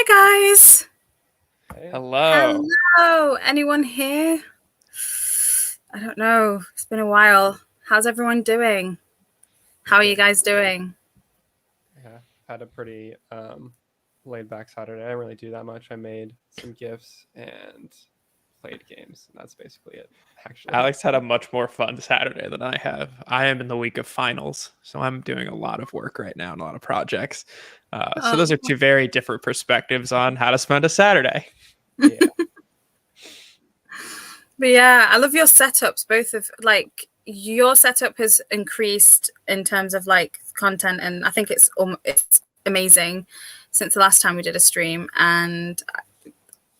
Hi guys. Hey. Hello. Hello. Anyone here? I don't know. It's been a while. How's everyone doing? How are you guys doing? Yeah, had a pretty laid back Saturday. I didn't really do that much. I made some gifts and played games, and that's basically it, actually. Alex had a much more fun Saturday than I have. I am in the week of finals, so I'm doing a lot of work right now and a lot of projects. So those are two very different perspectives on how to spend a Saturday. Yeah. But yeah, I love your setups. Both of your setup has increased in terms of like content, and I think it's amazing since the last time we did a stream. And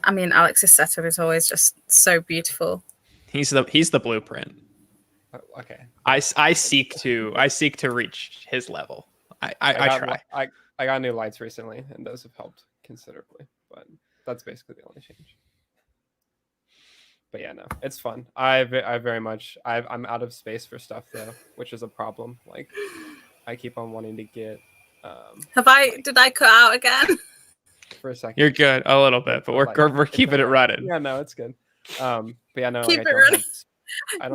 I mean, Alex's setup is always just so beautiful. He's the blueprint. Okay. I seek to reach his level. I try. I got new lights recently, and those have helped considerably. But that's basically the only change. But yeah, no, it's fun. I'm out of space for stuff though, which is a problem. Like, I keep on wanting to get. Did I cut out again? For a second. You're good a little bit, but we're keeping it running. Yeah, no, it's good. But yeah, no, keep it running.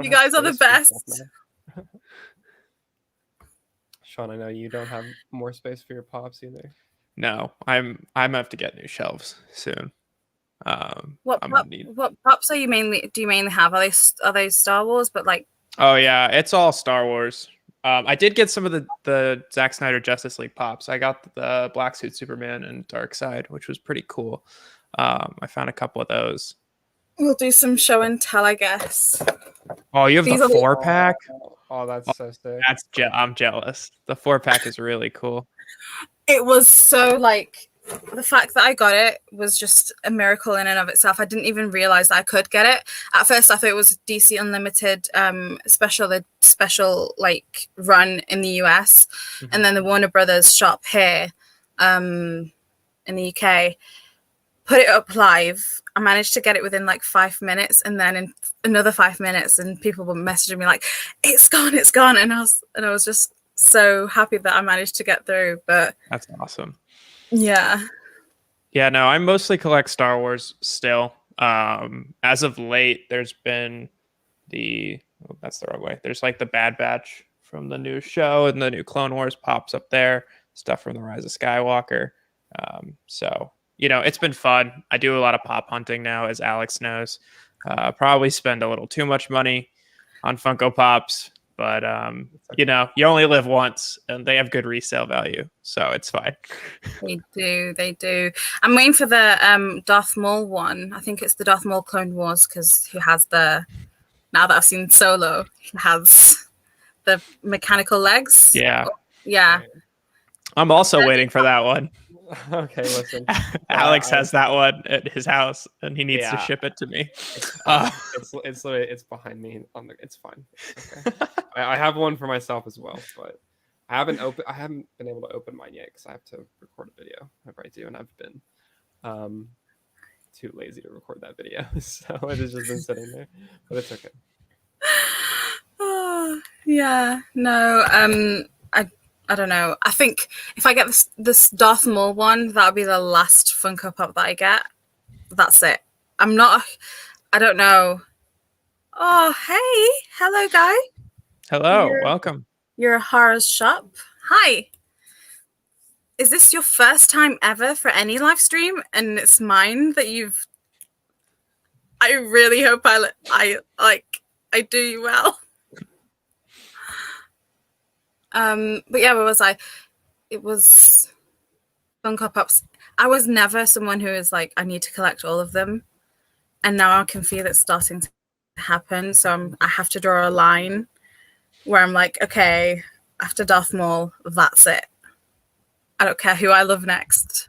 You guys are the best. Sean, I know you don't have more space for your pops either. No, I'm gonna have to get new shelves soon. What props do you mainly have? Are they Star Wars? But like, oh yeah, it's all Star Wars. I did get some of the Zack Snyder Justice League pops. I got the Black Suit Superman and Darkseid, which was pretty cool. I found a couple of those. We'll do some show and tell, I guess. Oh, you have the 4-pack? Oh, that's so sick. I'm jealous. The 4-pack is really cool. It was so like, the fact that I got it was just a miracle in and of itself. I didn't even realize that I could get it. At first, I thought it was DC Unlimited special like run in the US, and then the Warner Brothers shop here in the UK put it up live. I managed to get it within like 5 minutes, and then in another 5 minutes, and people were messaging me like, "It's gone!" And I was just so happy that I managed to get through. But that's awesome. Yeah, no, I mostly collect Star Wars still. As of late, there's been that's the wrong way. There's like the Bad Batch from the new show, and the new Clone Wars pops up there. Stuff from the Rise of Skywalker. So, it's been fun. I do a lot of pop hunting now, as Alex knows. Probably spend a little too much money on Funko Pops. But, you only live once, and they have good resale value, so it's fine. They do. I'm waiting for the Darth Maul one. I think it's the Darth Maul Clone Wars, because he has now that I've seen Solo, he has the mechanical legs. Yeah. Yeah. I'm also waiting for that one. Okay, listen. Alex has that one at his house, and he needs to ship it to me. It's literally behind me it's fine. Okay. I have one for myself as well, but I haven't been able to open mine yet because I have to record a video whenever I do, and I've been too lazy to record that video, so it has just been sitting there. But it's okay. Oh, yeah. No. I don't know. I think if I get this Darth Maul one, that'll be the last Funko Pop that I get. That's it. I don't know. Oh, hey. Hello, guy. Hello. Welcome. You're a Hara's shop. Hi. Is this your first time ever for any live stream? And it's mine that you've... I really hope I do you well. But yeah, where was I? It was Funko Pops. I was never someone who is like, I need to collect all of them. And now I can feel it starting to happen. So I have to draw a line where I'm like, okay, after Darth Maul, that's it. I don't care who I love next.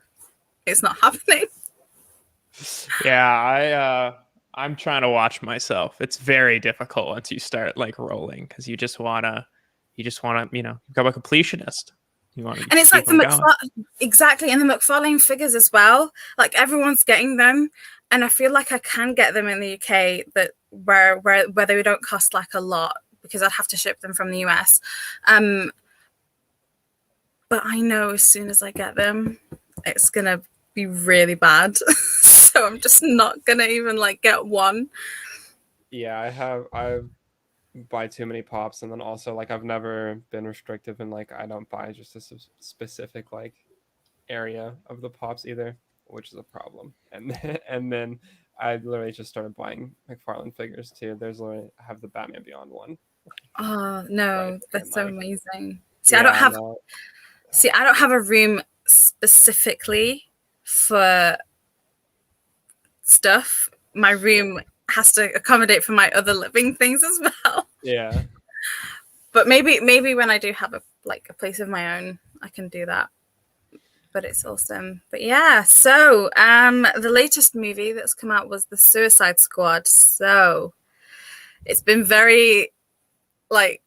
It's not happening. Yeah, I'm trying to watch myself. It's very difficult once you start like rolling, because you just wanna become a completionist. And it's like exactly, and the McFarlane figures as well. Like, everyone's getting them, and I feel like I can get them in the UK where they don't cost like a lot, because I'd have to ship them from the US. But I know as soon as I get them, it's gonna be really bad. So I'm just not gonna even like get one. Yeah, I buy too many pops, and then also like I've never been restrictive and like I don't buy just a specific like area of the pops either, which is a problem. And then I literally just started buying McFarlane figures too. There's literally I have the Batman Beyond one Oh right no, there, that's and so like amazing. yeah, no, I don't have a room specifically for stuff. My room has to accommodate for my other living things as well. yeah. But maybe when I do have a place of my own, I can do that. But it's awesome. But yeah, so the latest movie that's come out was The Suicide Squad. So it's been very like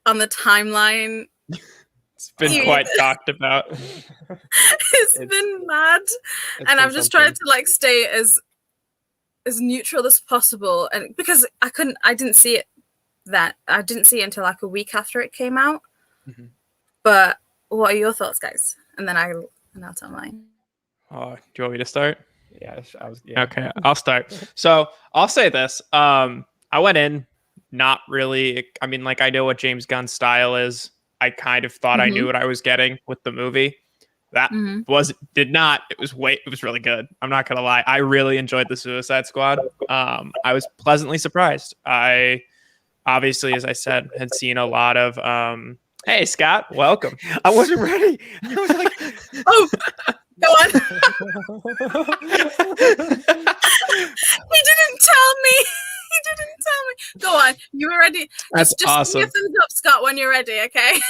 on the timeline. It's been quite talked about. It's been mad. And I've just tried to like stay as neutral as possible, and because I didn't see it until like a week after it came out. Mm-hmm. But what are your thoughts, guys? And then I'll tell mine. Oh, do you want me to start? Yeah, Okay, I'll start. So I'll say this. I went in not really. I mean, like I know what James Gunn's style is. I kind of thought I knew what I was getting with the movie. That it was really good. I'm not gonna lie. I really enjoyed the Suicide Squad. I was pleasantly surprised. I obviously, as I said, had seen a lot of hey Scott, welcome. I wasn't ready. I was like, oh, go on. He didn't tell me. Go on. You were ready. That's just awesome. Give me a thumbs up, Scott, when you're ready, okay?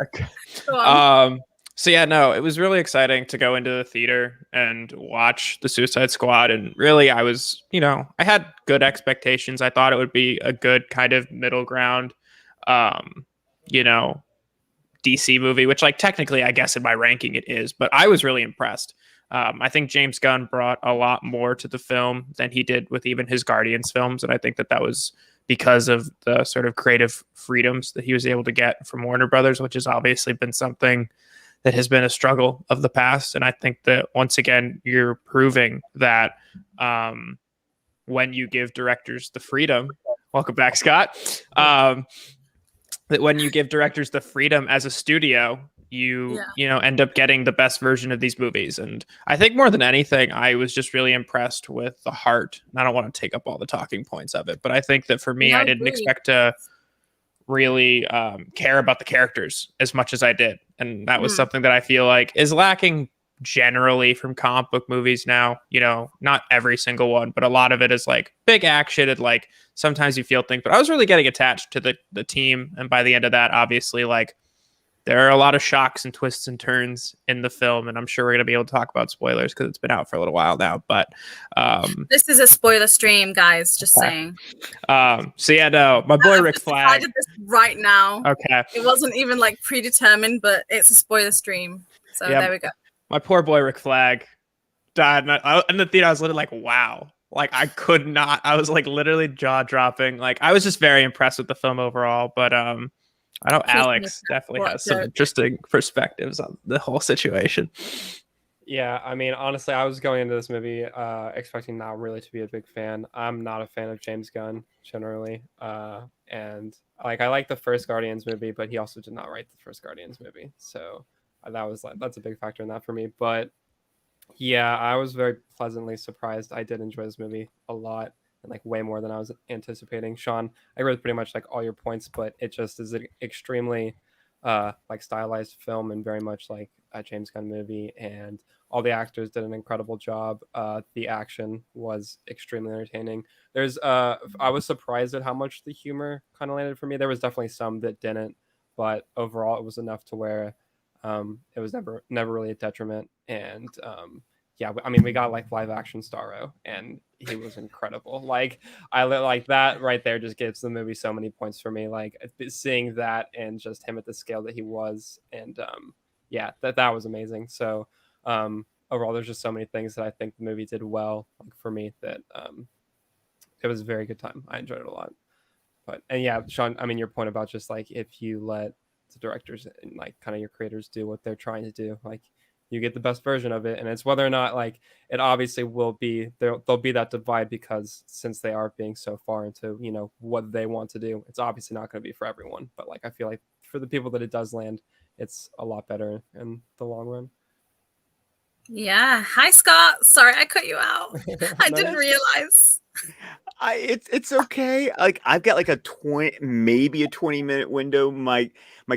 Okay. Go on. So yeah, no, it was really exciting to go into the theater and watch the Suicide Squad. And really, I was, I had good expectations. I thought it would be a good kind of middle ground, DC movie, which like technically, I guess in my ranking it is, but I was really impressed. I think James Gunn brought a lot more to the film than he did with even his Guardians films. And I think that was because of the sort of creative freedoms that he was able to get from Warner Brothers, which has obviously been something that has been a struggle of the past. And I think that once again, you're proving that when you give directors the freedom, welcome back, Scott, that when you give directors the freedom as a studio, you end up getting the best version of these movies. And I think more than anything, I was just really impressed with the heart. And I don't want to take up all the talking points of it, but I think that for me, I didn't expect to really care about the characters as much as I did. And that was something that I feel like is lacking generally from comic book movies now. Not every single one, but a lot of it is like big action and like sometimes you feel things. But I was really getting attached to the team. And by the end of that, obviously, like there are a lot of shocks and twists and turns in the film. And I'm sure we're going to be able to talk about spoilers because it's been out for a little while now. But this is a spoiler stream, guys. Just saying. So yeah, no, my boy Rick Flag. Decided this right now. Okay. It wasn't even like predetermined, but it's a spoiler stream. So there we go. My poor boy Rick Flag died. And in the theater, I was literally like, wow. Like I could not. I was like literally jaw dropping. Like I was just very impressed with the film overall. But I know Alex definitely has some interesting perspectives on the whole situation. Yeah, I mean, honestly, I was going into this movie expecting not really to be a big fan. I'm not a fan of James Gunn generally, and like I like the first Guardians movie, but he also did not write the first Guardians movie, so that's a big factor in that for me. But yeah, I was very pleasantly surprised. I did enjoy this movie a lot. And like way more than I was anticipating. Sean, I agree with pretty much like all your points, but it just is an extremely like stylized film and very much like a James Gunn movie. And all the actors did an incredible job. The action was extremely entertaining. I was surprised at how much the humor kind of landed for me. There was definitely some that didn't, but overall it was enough to where it was never really a detriment. And yeah, I mean, we got like live action Starro, and he was incredible. Like I like that right there just gives the movie so many points for me. Like seeing that and just him at the scale that he was, and yeah, that was amazing. So overall, there's just so many things that I think the movie did well. Like for me, that it was a very good time. I enjoyed it a lot. But and yeah, Sean, I mean, your point about just like if you let the directors and like kind of your creators do what they're trying to do, like you get the best version of it. And it's whether or not like it obviously will be there'll be that divide, because since they are being so far into, you know, what they want to do, it's obviously not going to be for everyone. But like I feel like for the people that it does land, it's a lot better in the long run. Yeah. Hi, Scott. Sorry I cut you out. I No, didn't realize. It's okay. Like I've got like a 20, maybe a 20-minute window. My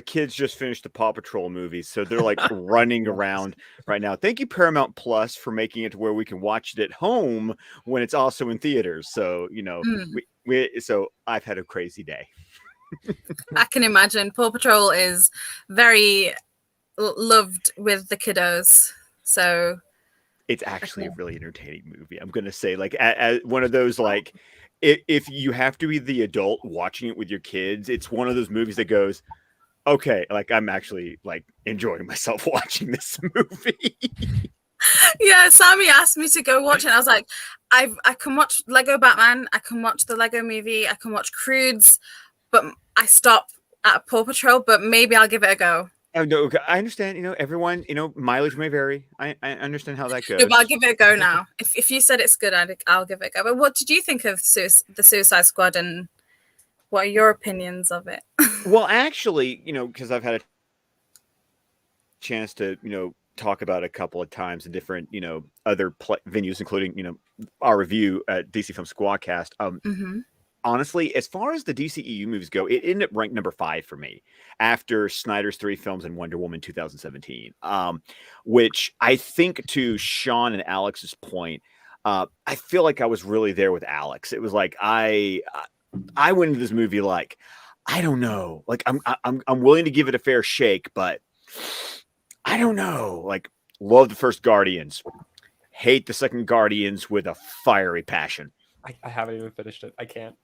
kids just finished the Paw Patrol movie, so they're like running around right now. Thank you, Paramount Plus, for making it to where we can watch it at home when it's also in theaters. So, you know, so I've had a crazy day. I can imagine. Paw Patrol is very loved with the kiddos. So It's actually a really entertaining movie. I'm gonna say, like, as one of those, like, if you have to be the adult watching it with your kids, it's one of those movies that goes, okay, like I'm actually like enjoying myself watching this movie. yeah, Sammy asked me to go watch it. I was like, I can watch Lego Batman, I can watch the Lego movie, I can watch Croods, but I stop at Paw Patrol, but maybe I'll give it a go. Oh, no, okay, I understand. You know, everyone, you know, mileage may vary. I understand how that goes. No, but I'll give it a go now. If you said it's good, I'll give it a go. But what did you think of the Suicide Squad, and what are your opinions of it? Well, actually, you know, because I've had a chance to, you know, talk about it a couple of times in different, you know, other venues, including, you know, our review at DC Film Squadcast. Honestly, as far as the DCEU movies go, it ended up ranked number 5 for me after Snyder's 3 films and Wonder Woman 2017. Which I think, to Sean and Alex's point, I feel like I was really there with Alex. It was like I went into this movie like, I don't know, like I'm willing to give it a fair shake, but I don't know. Like, love the first Guardians, hate the second Guardians with a fiery passion. I haven't even finished it. I can't.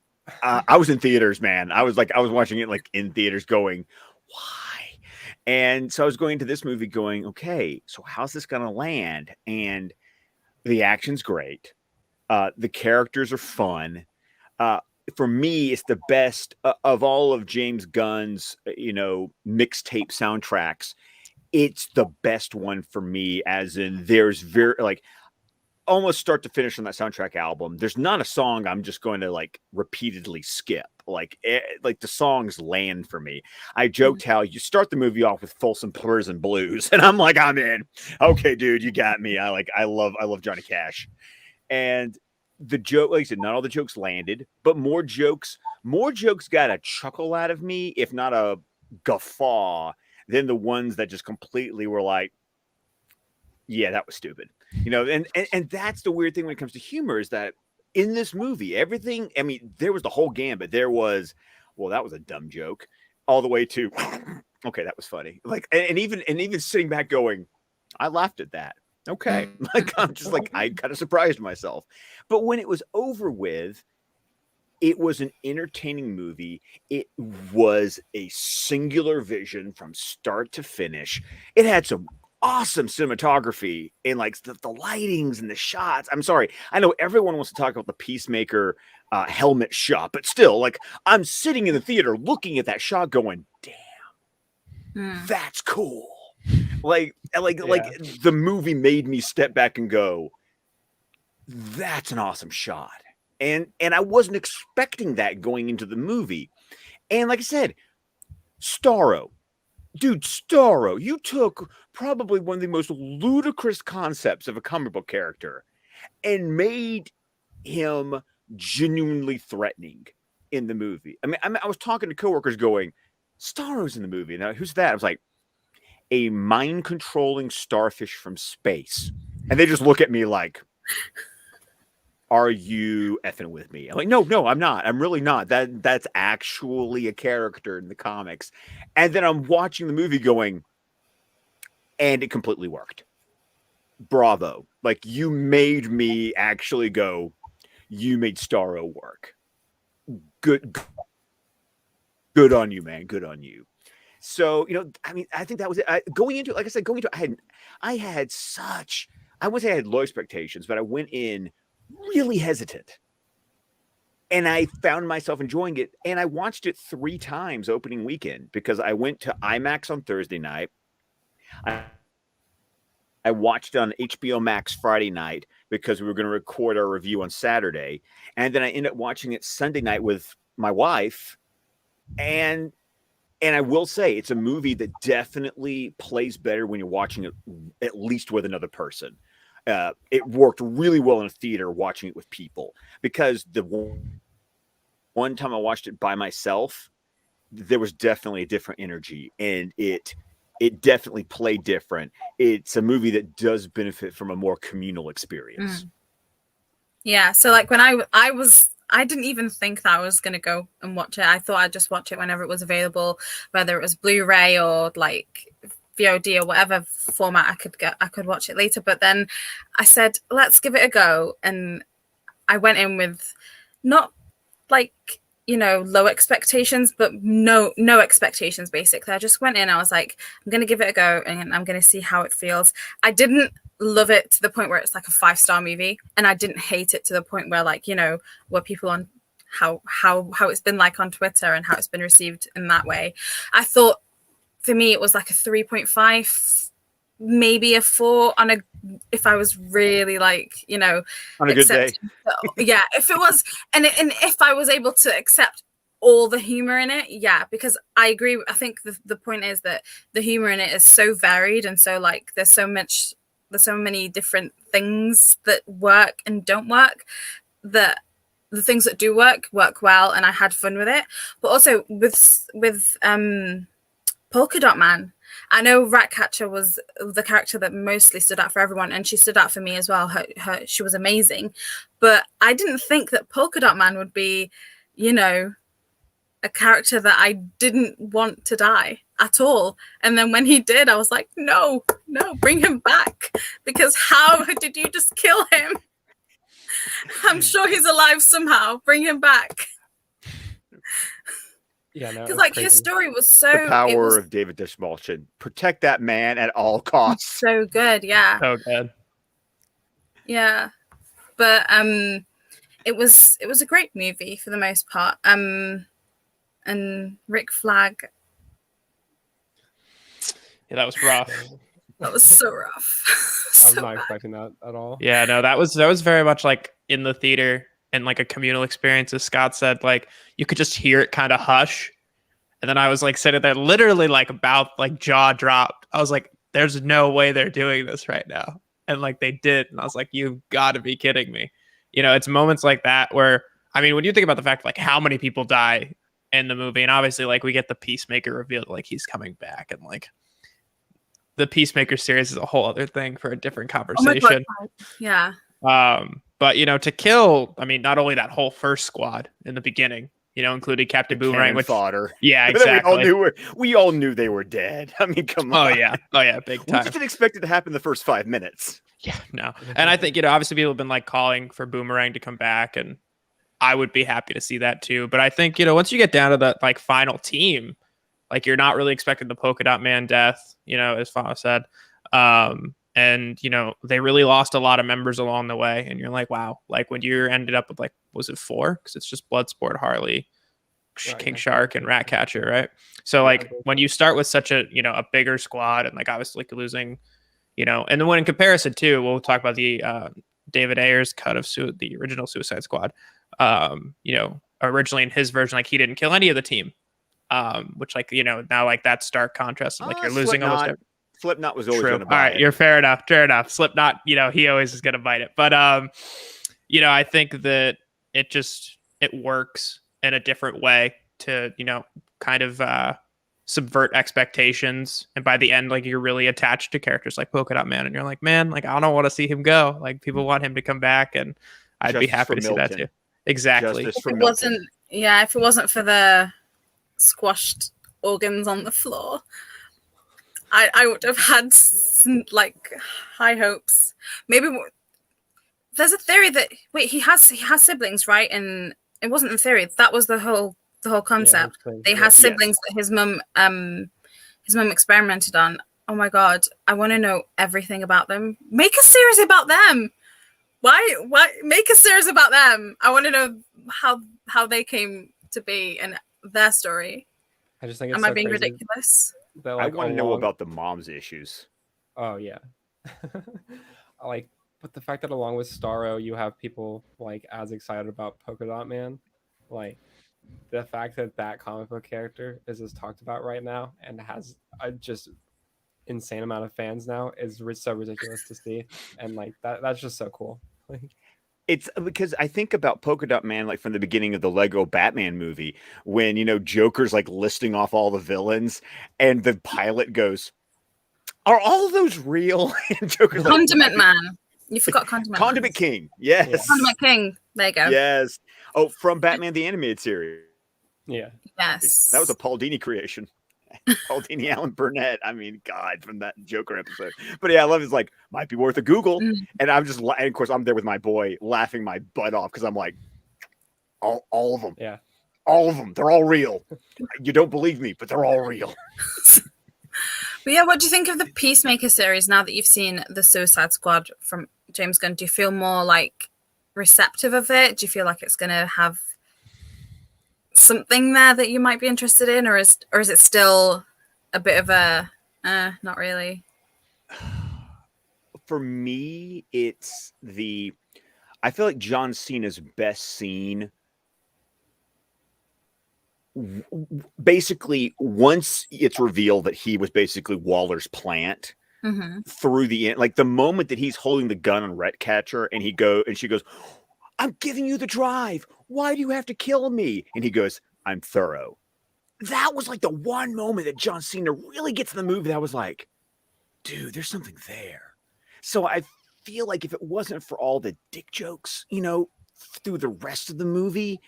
I was in theaters, man. I was watching it like in theaters going, why? And so I was going to this movie going, okay, so how's this going to land? And the action's great. The characters are fun. For me, it's the best of all of James Gunn's, you know, mixtape soundtracks. It's the best one for me, as in there's very, like, almost start to finish on that soundtrack album, there's not a song I'm just going to like repeatedly skip. Like the songs land for me. I joked how you start the movie off with Folsom Prison Blues, and I'm like, I'm in. Okay, dude, you got me. I love Johnny Cash. And the joke, like I said, not all the jokes landed, but more jokes got a chuckle out of me, if not a guffaw, than the ones that just completely were like, yeah, that was stupid. You know, and that's the weird thing when it comes to humor, is that in this movie, everything, I mean, there was the whole gambit. There was, well, that was a dumb joke, all the way to, okay, that was funny. Like, and even sitting back going, I laughed at that. Okay. Like, I'm just like, I kind of surprised myself. But when it was over with, it was an entertaining movie. It was a singular vision from start to finish. It had some awesome cinematography and like the lightings and the shots. I'm sorry, I know everyone wants to talk about the Peacemaker helmet shot, but still, like, I'm sitting in the theater looking at that shot going, damn, that's cool. Like the movie made me step back and go, that's an awesome shot. And I wasn't expecting that going into the movie. And like I said, Starro, you took probably one of the most ludicrous concepts of a comic book character and made him genuinely threatening in the movie. I mean, I was talking to coworkers going, Starro's in the movie. Now, who's that? I was like, a mind-controlling starfish from space. And they just look at me like, are you effing with me? I'm like, no, I'm not. I'm really not. That's actually a character in the comics. And then I'm watching the movie going, and it completely worked. Bravo. Like, you made me actually go, you made Starro work. Good on you, man. Good on you. So, you know, I mean, I think that was it. Going into, I had such, I wouldn't say I had low expectations, but I went in really hesitant. And I found myself enjoying it. And I watched it 3 times opening weekend, because I went to IMAX on Thursday night. I I watched it on HBO Max Friday night because we were going to record our review on Saturday, and then I ended up watching it Sunday night with my wife, and I will say it's a movie that definitely plays better when you're watching it at least with another person. It worked really well in a theater watching it with people, because the one time I watched it by myself, there was definitely a different energy, and it definitely played different. It's a movie that does benefit from a more communal experience. Yeah, so like when I didn't even think that I was going to go and watch it. I thought I'd just watch it whenever it was available, whether it was Blu-ray or like VOD or whatever format I could get. I could watch it later. But then I said, let's give it a go. And I went in with not like, low expectations, but no expectations, basically. I just went in, I was like, I'm going to give it a go and I'm going to see how it feels. I didn't love it to the point where it's like a 5-star movie, and I didn't hate it to the point where, like, where people on how it's been like on Twitter and how it's been received in that way. I thought for me it was like a 3.5, maybe a 4 on if I was really like, On a good day. Yeah, if it was, and if I was able to accept all the humor in it, yeah, because I agree. I think the point is that the humor in it is so varied, and so like there's so many different things that work and don't work, that the things that do work well, and I had fun with it. But also with Polka Dot Man, I know Ratcatcher was the character that mostly stood out for everyone, and she stood out for me as well. She was amazing, but I didn't think that Polka Dot Man would be, a character that I didn't want to die at all. And then when he did, I was like, no, bring him back, because how did you just kill him? I'm sure he's alive somehow. Bring him back. Yeah, no, because like his story was so The power of David Dashmalchian. Protect that man at all costs. so good. Yeah. So good. Yeah. But it was a great movie for the most part. And Rick Flag, Yeah, that was rough. that was so rough. I was So not bad. expecting that at all. Yeah, no, that was very much like in the theater and like a communal experience, as Scott said. Like you could just hear it kind of hush, and then I was like sitting there, literally like about like jaw dropped. I was like, "There's no way they're doing this right now," and like they did, and I was like, "You've got to be kidding me!" It's moments like that where, I mean, when you think about the fact like how many people die in the movie, and obviously like we get the Peacemaker revealed, like he's coming back, and like the Peacemaker series is a whole other thing for a different conversation. Oh my God. Yeah. But to kill, I mean, not only that whole first squad in the beginning, including Captain Boomerang, Cannon which fodder. yeah, exactly. we all knew they were dead. I mean, come on. Oh yeah, big We time. just didn't expect it to happen the first 5 minutes. Yeah, no. And I think, obviously people have been like calling for Boomerang to come back, and I would be happy to see that too. But I think, once you get down to that like final team, like you're not really expecting the Polka Dot Man death, as Fa said. And, they really lost a lot of members along the way. And you're like, wow, like when you ended up with like, was it 4? Because it's just Bloodsport, Harley, King Shark, and Ratcatcher, right? So like when you start with such a, a bigger squad, and like obviously like losing, and then when in comparison too, we'll talk about the David Ayer's cut of the original Suicide Squad. Originally in his version, like he didn't kill any of the team. Which like, now like that stark contrast of like you're losing almost every... Slipknot was always True. going to All buy right, it. you're fair enough. Slipknot, he always is going to bite it. But I think that it works in a different way to, kind of subvert expectations. And by the end, like you're really attached to characters like Polka Dot Man, and you're like, man, like I don't want to see him go. Like people want him to come back, and I'd be happy to see that too. Exactly. If it wasn't for the squashed organs on the floor, I would have had like high hopes. Maybe there's a theory that he has siblings, right? And it wasn't a theory. That was the whole concept. They had siblings that his mum experimented on. Oh my God, I want to know everything about them. Make a series about them. Why make a series about them? I want to know how they came to be and their story. I just think it's Am I being ridiculous? That, I want to know about the mom's issues. Oh yeah. Like, but the fact that along with Starro, you have people like as excited about Polka Dot Man, like the fact that that comic book character is as talked about right now and has a just insane amount of fans now is so ridiculous to see, and like that's just so cool. Like, It's because I think about Polka Dot Man like from the beginning of the Lego Batman movie when, you know, Joker's like listing off all the villains and the pilot goes, "Are all of those real?" And Joker's like, Condiment Man. You forgot Condiment Man. Condiment King. Yes. Yeah. Condiment King. There you go. Yes. Oh, from Batman the Animated Series. yeah, Yes. That was a Paul Dini creation. Paul Dini, Alan Burnett. I mean, God, from that Joker episode. But yeah, I love his like, might be worth a Google. Mm. And I'm just, and of course, I'm there with my boy laughing my butt off because I'm like, all of them. yeah. All of them. They're all real. You don't believe me, but they're all real. But yeah, what do you think of the Peacemaker series now that you've seen the Suicide Squad from James Gunn? Do you feel more like receptive of it? Do you feel like it's going to have something there that you might be interested in, or is it still a bit of a not really? For me, it's I feel like John Cena's best scene basically once it's revealed that he was basically Waller's plant through the end, like the moment that he's holding the gun on Ratcatcher and she goes, "I'm giving you the drive. Why do you have to kill me?" And he goes, "I'm thorough." That was like the one moment that John Cena really gets in the movie that I was like, dude, there's something there. So I feel like if it wasn't for all the dick jokes, you know, through the rest of the movie,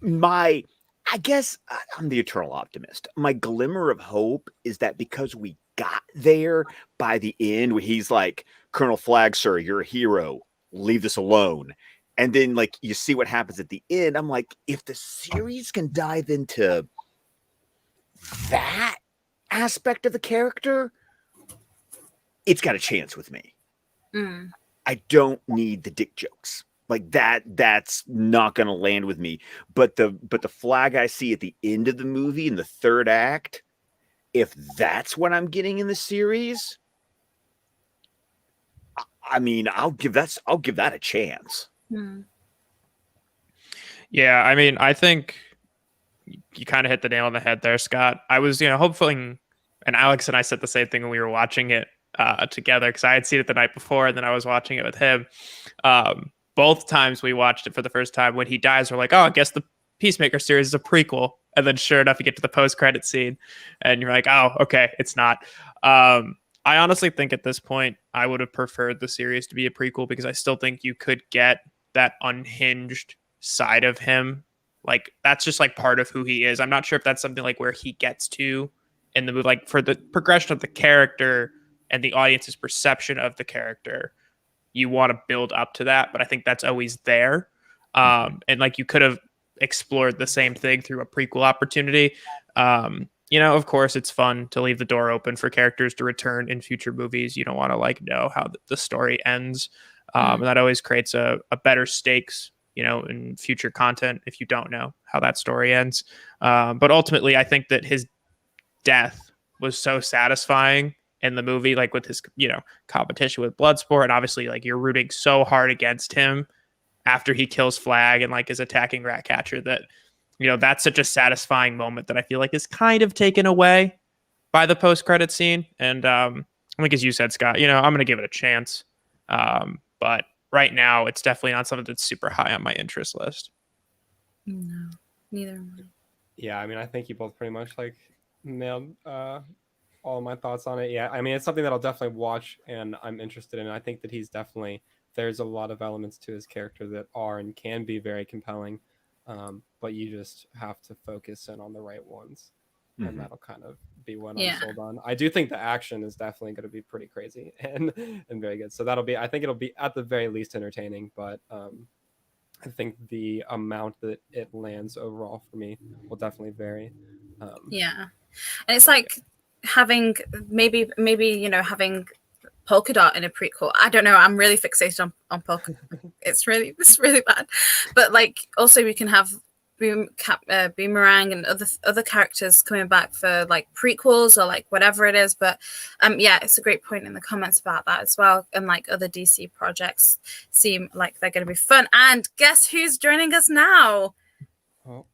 I guess I'm the eternal optimist. My glimmer of hope is that because we got there by the end, where he's like, "Colonel Flag, sir, you're a hero. Leave this alone." And then like you see what happens at the end. I'm like, if the series can dive into that aspect of the character, it's got a chance with me. I don't need the dick jokes. Like that's not going to land with me. But the Flag I see at the end of the movie in the third act, if that's what I'm getting in the series, I mean, I'll give that a chance. Yeah, I mean, I think you kind of hit the nail on the head there, Scott. I was, hoping, and Alex and I said the same thing when we were watching it together, because I had seen it the night before, and then I was watching it with him. Both times we watched it for the first time, when he dies, we're like, oh, I guess the Peacemaker series is a prequel. And then sure enough, you get to the post-credit scene, and you're like, oh, okay, it's not. I honestly think at this point, I would have preferred the series to be a prequel, because I still think you could get that unhinged side of him. Like, that's just like part of who he is. I'm not sure if that's something like where he gets to in the movie, like for the progression of the character and the audience's perception of the character. You want to build up to that, but I think that's always there. And like you could have explored the same thing through a prequel opportunity. Of course, it's fun to leave the door open for characters to return in future movies. You don't want to like know how the story ends. And that always creates a better stakes, in future content if you don't know how that story ends. But ultimately, I think that his death was so satisfying in the movie, like with his, competition with Bloodsport. And obviously, like, you're rooting so hard against him after he kills Flag and like is attacking Ratcatcher that, that's such a satisfying moment that I feel like is kind of taken away by the post-credit scene. And I think, as you said, Scott, I'm going to give it a chance. But right now, it's definitely not something that's super high on my interest list. No, neither am I. Yeah, I mean, I think you both pretty much like nailed all of my thoughts on it. Yeah, I mean, it's something that I'll definitely watch and I'm interested in. I think that there's a lot of elements to his character that are and can be very compelling, but you just have to focus in on the right ones, and that'll kind of be what I'm sold on. I do think the action is definitely going to be pretty crazy and very good. So I think it'll be at the very least entertaining, but I think the amount that it lands overall for me will definitely vary. And it's like having maybe having Polka Dot in a prequel. I don't know. I'm really fixated on Polka Dot. It's really bad. But like also we Boomerang and other characters coming back for like prequels or like whatever it is. But yeah, it's a great point in the comments about that as well. And like other DC projects seem like they're going to be fun. And guess who's joining us now? Oh.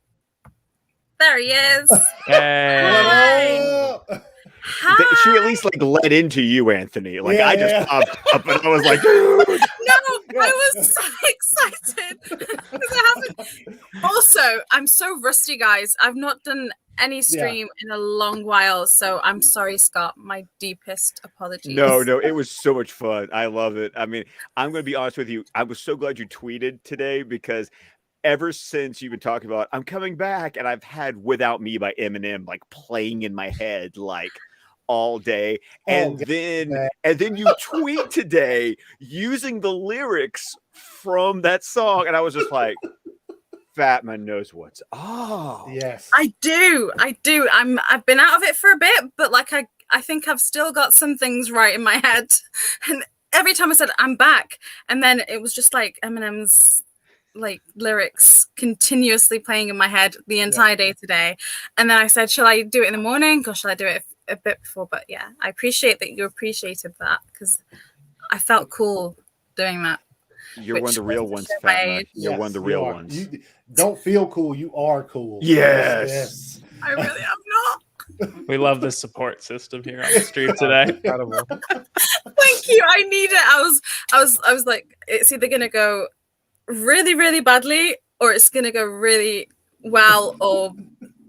There he is. Hey. Hi. She at least like led into you, Anthony. Like Yeah, I just yeah. popped up and I was like, dude. No, I was so excited because I haven't. Also, I'm so rusty, guys. I've not done any stream in a long while, so I'm sorry, Scott. My deepest apologies. No, it was so much fun. I love it. I mean, I'm going to be honest with you. I was so glad you tweeted today because ever since you've been talking about I'm coming back, and I've had "Without Me" by Eminem like playing in my head like all day, and then you tweet today using the lyrics from that song, and I was just like, Fatman knows what's Yes, I do. I've been out of it for a bit, but like I think I've still got some things right in my head. And every time I said I'm back, and then it was just like Eminem's like lyrics continuously playing in my head the entire day today. And then I said, shall I do it in the morning or shall I do it a bit before? But yeah, I appreciate that you appreciated that because I felt cool doing that. You're one of the real ones, Fatman. You're one of the real ones. You don't feel cool. You are cool. Yes. I really am not. We love the support system here on the stream today. Incredible. Thank you. I need it. I was like, it's either gonna go really, really badly or it's gonna go really well or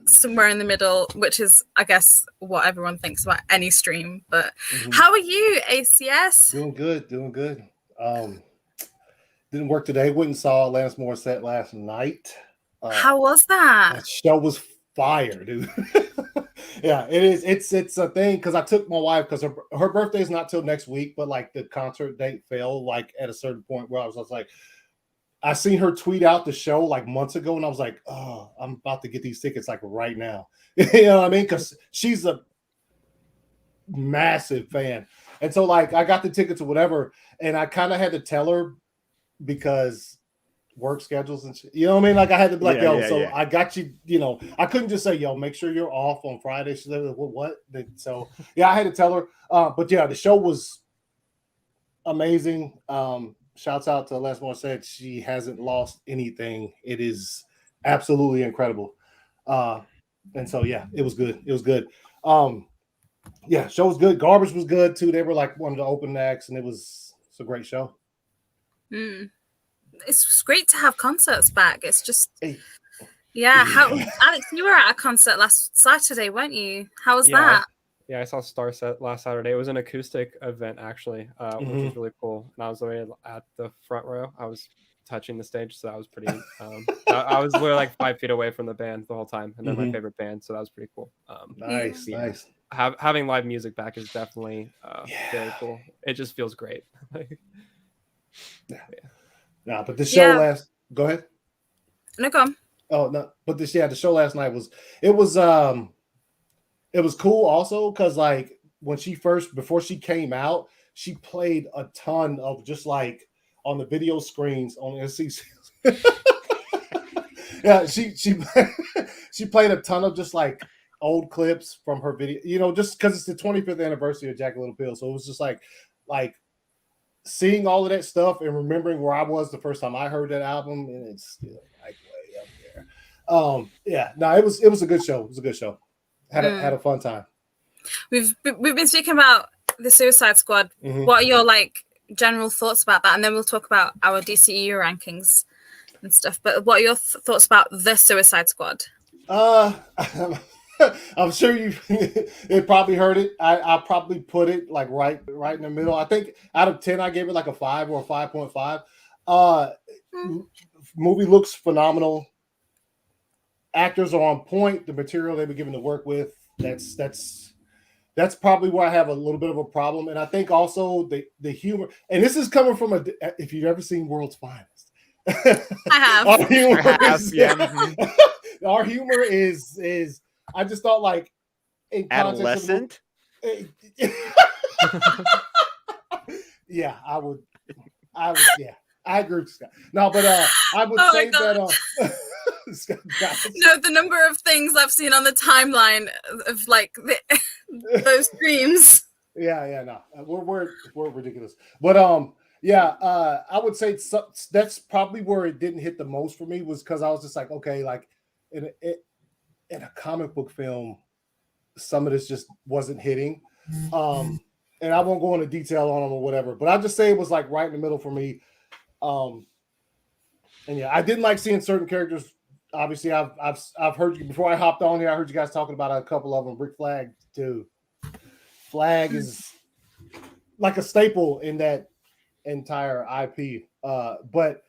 somewhere in the middle, which is, I guess, what everyone thinks about any stream. But how are you, ACS? Doing good. Didn't work today. Went and saw Alanis Morissette last night. How was that? That show was fire, dude. Yeah, it is. It's a thing because I took my wife because her birthday is not till next week, but like the concert date fell like at a certain point where I was like, I seen her tweet out the show like months ago, and I was like, oh, I'm about to get these tickets like right now. You know what I mean? Because she's a massive fan. And so like I got the tickets or whatever, and I kind of had to tell her because work schedules and shit. You know what I mean? Like I had to be like, I got you, you know, I couldn't just say, yo, make sure you're off on Friday. She's like, what? So yeah, I had to tell her. But yeah, the show was amazing. Shouts out to Les Morissette. She hasn't lost anything. It is absolutely incredible. And so yeah, it was good. It was good. Yeah, show was good. Garbage was good too. They were like one of the open acts, and it's a great show. It's great to have concerts back. It's just how Alex, you were at a concert last Saturday, weren't you? How was that? Yeah, I saw Starset last Saturday. It was an acoustic event actually, which was really cool. And I was already at the front row. I was touching the stage, so that was pretty I was literally like 5 feet away from the band the whole time, and they're my favorite band, so that was pretty cool. Nice. Having live music back is definitely very cool. It just feels great. No, but the show go ahead. No, go on. Oh no, but the show last night was cool also because like when before she came out, she played a ton of just like on the video screens on NCC. Yeah, she played a ton of just like old clips from her video, you know, just because it's the 25th anniversary of Jagged Little Pill. So it was just like seeing all of that stuff and remembering where I was the first time I heard that album, and it's still like way up there. It was a good show. It was a good show. Had a fun time. We've been speaking about the Suicide Squad. What are your like general thoughts about that? And then we'll talk about our DCEU rankings and stuff. But what are your thoughts about the Suicide Squad? I'm sure you probably heard it. I probably put it like right in the middle. I think out of 10, I gave it like a 5 or a 5.5. Movie looks phenomenal. Actors are on point. The material they were given to work with, that's probably where I have a little bit of a problem. And I think also the humor, and this is coming from if you've ever seen World's Finest. I have. Our humor is I just thought like in adolescent. Yeah, I would. Yeah, I agree with Scott. No, but I would Oh my say that Scott, No, the number of things I've seen on the timeline of like those streams. Yeah, no, we're ridiculous. But I would say that's probably where it didn't hit the most for me, was because I was just like, okay, like in a comic book film, some of this just wasn't hitting. And I won't go into detail on them or whatever, but I'll just say it was like right in the middle for me. And yeah, I didn't like seeing certain characters. Obviously, I've heard you before I hopped on here. I heard you guys talking about a couple of them. Rick Flag too. Flag is like a staple in that entire IP. But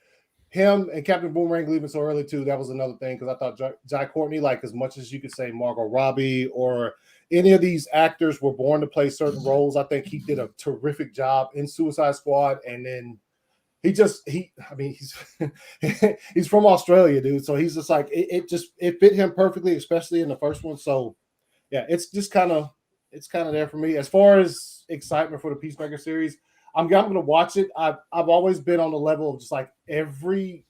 him and Captain Boomerang leaving so early too, that was another thing, because I thought Jai Courtney, like as much as you could say Margot Robbie or any of these actors were born to play certain roles, I think he did a terrific job in Suicide Squad. And then he's he's from Australia, dude. So he's just like, it fit him perfectly, especially in the first one. So yeah, it's kind of there for me. As far as excitement for the Peacemaker series, I'm going to watch it. I've always been on the level of just like everything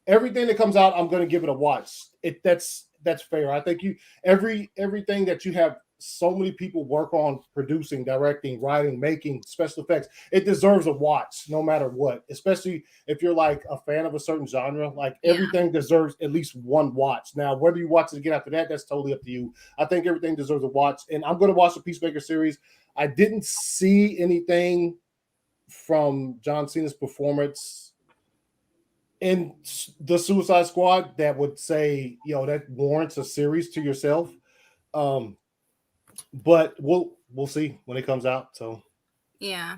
that comes out, I'm going to give it a watch. That's fair. I think everything that you have so many people work on producing, directing, writing, making special effects, it deserves a watch no matter what, especially if you're like a fan of a certain genre. Like everything deserves at least one watch. Now, whether you watch it again after that, that's totally up to you. I think everything deserves a watch, and I'm going to watch the Peacemaker series. I didn't see anything from John Cena's performance in the Suicide Squad that would say, that warrants a series to yourself. But we'll see when it comes out. So yeah,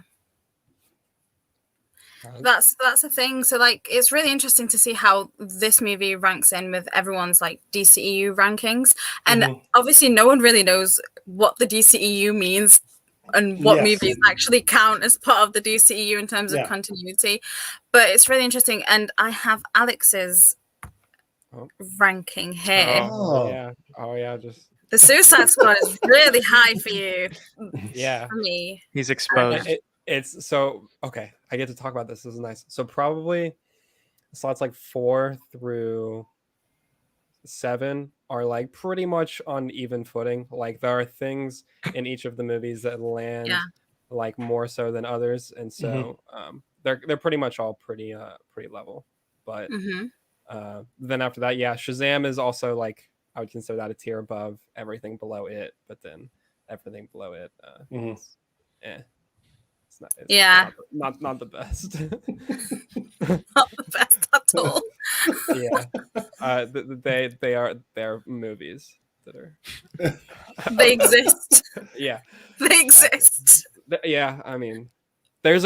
that's the thing. So like, it's really interesting to see how this movie ranks in with everyone's like DCEU rankings, and obviously no one really knows what the DCEU means and what movies actually count as part of the DCEU in terms of continuity. But it's really interesting, and I have Alex's ranking here. Oh yeah, just the Suicide Squad is really high for you. Yeah, for me, he's exposed. It's so okay. I get to talk about this. This is nice. So probably slots like 4 through 7 are like pretty much on even footing. Like there are things in each of the movies that land like more so than others, and so they're pretty much all pretty level. But then after that, Shazam is also like, I would consider that a tier above everything below it, but then everything below it it's not the best. Not the best at all. they're movies that are they exist. They exist. I mean, there's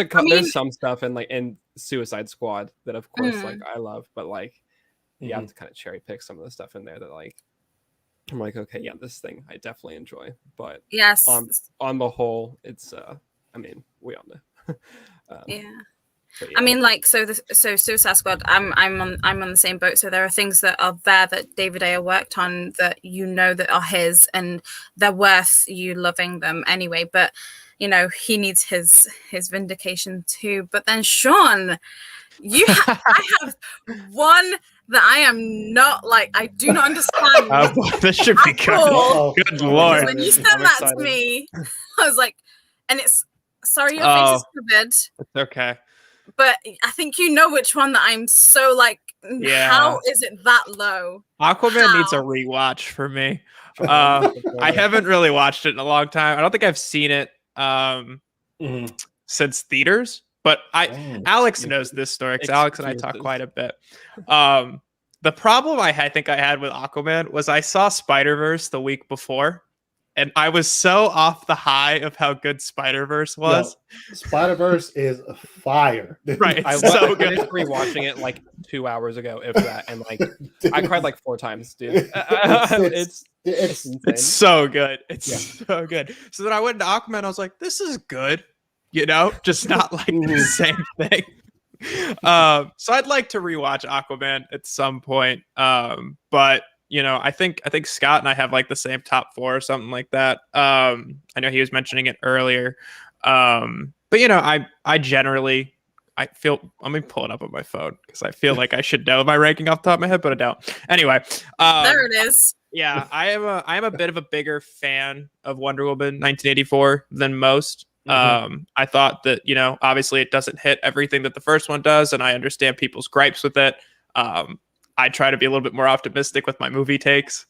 some stuff in Suicide Squad that of course like I love, but like you have to kind of cherry pick some of the stuff in there that like I'm like, okay, this thing I definitely enjoy, but yes, on the whole, it's I mean, we all know. I mean, like, so Suicide Squad, I'm on the same boat. So there are things that are there that David Ayer worked on that that are his, and they're worth you loving them anyway. But he needs his vindication too. But then Sean, I have one that I am not like, I do not understand. This should be good. Good Lord. When you sent that to me, I was like, and it's, sorry, your face is covered. It's okay. But I think you know which one that I'm so like, how is it that low? Aquaman needs a rewatch for me. I haven't really watched it in a long time. I don't think I've seen it since theaters. But Alex knows this story because Alex and I talk quite a bit. The problem I think I had with Aquaman was I saw Spider-Verse the week before, and I was so off the high of how good Spider-Verse was. Spider-Verse is fire. Right. I so good. I just rewatching it like 2 hours ago, if that, and like I cried like 4 times, dude. It's so good. It's so good. So then I went to Aquaman. I was like, this is good. Just not like the same thing. So I'd like to rewatch Aquaman at some point. But I think Scott and I have like the same top 4 or something like that. I know he was mentioning it earlier. But I generally I feel let me pull it up on my phone because I feel like I should know my ranking off the top of my head, but I don't. Anyway, there it is. yeah, I am a bit of a bigger fan of Wonder Woman 1984 than most. I thought that, you know, obviously it doesn't hit everything that the first one does, and I understand people's gripes with it. I try to be a little bit more optimistic with my movie takes.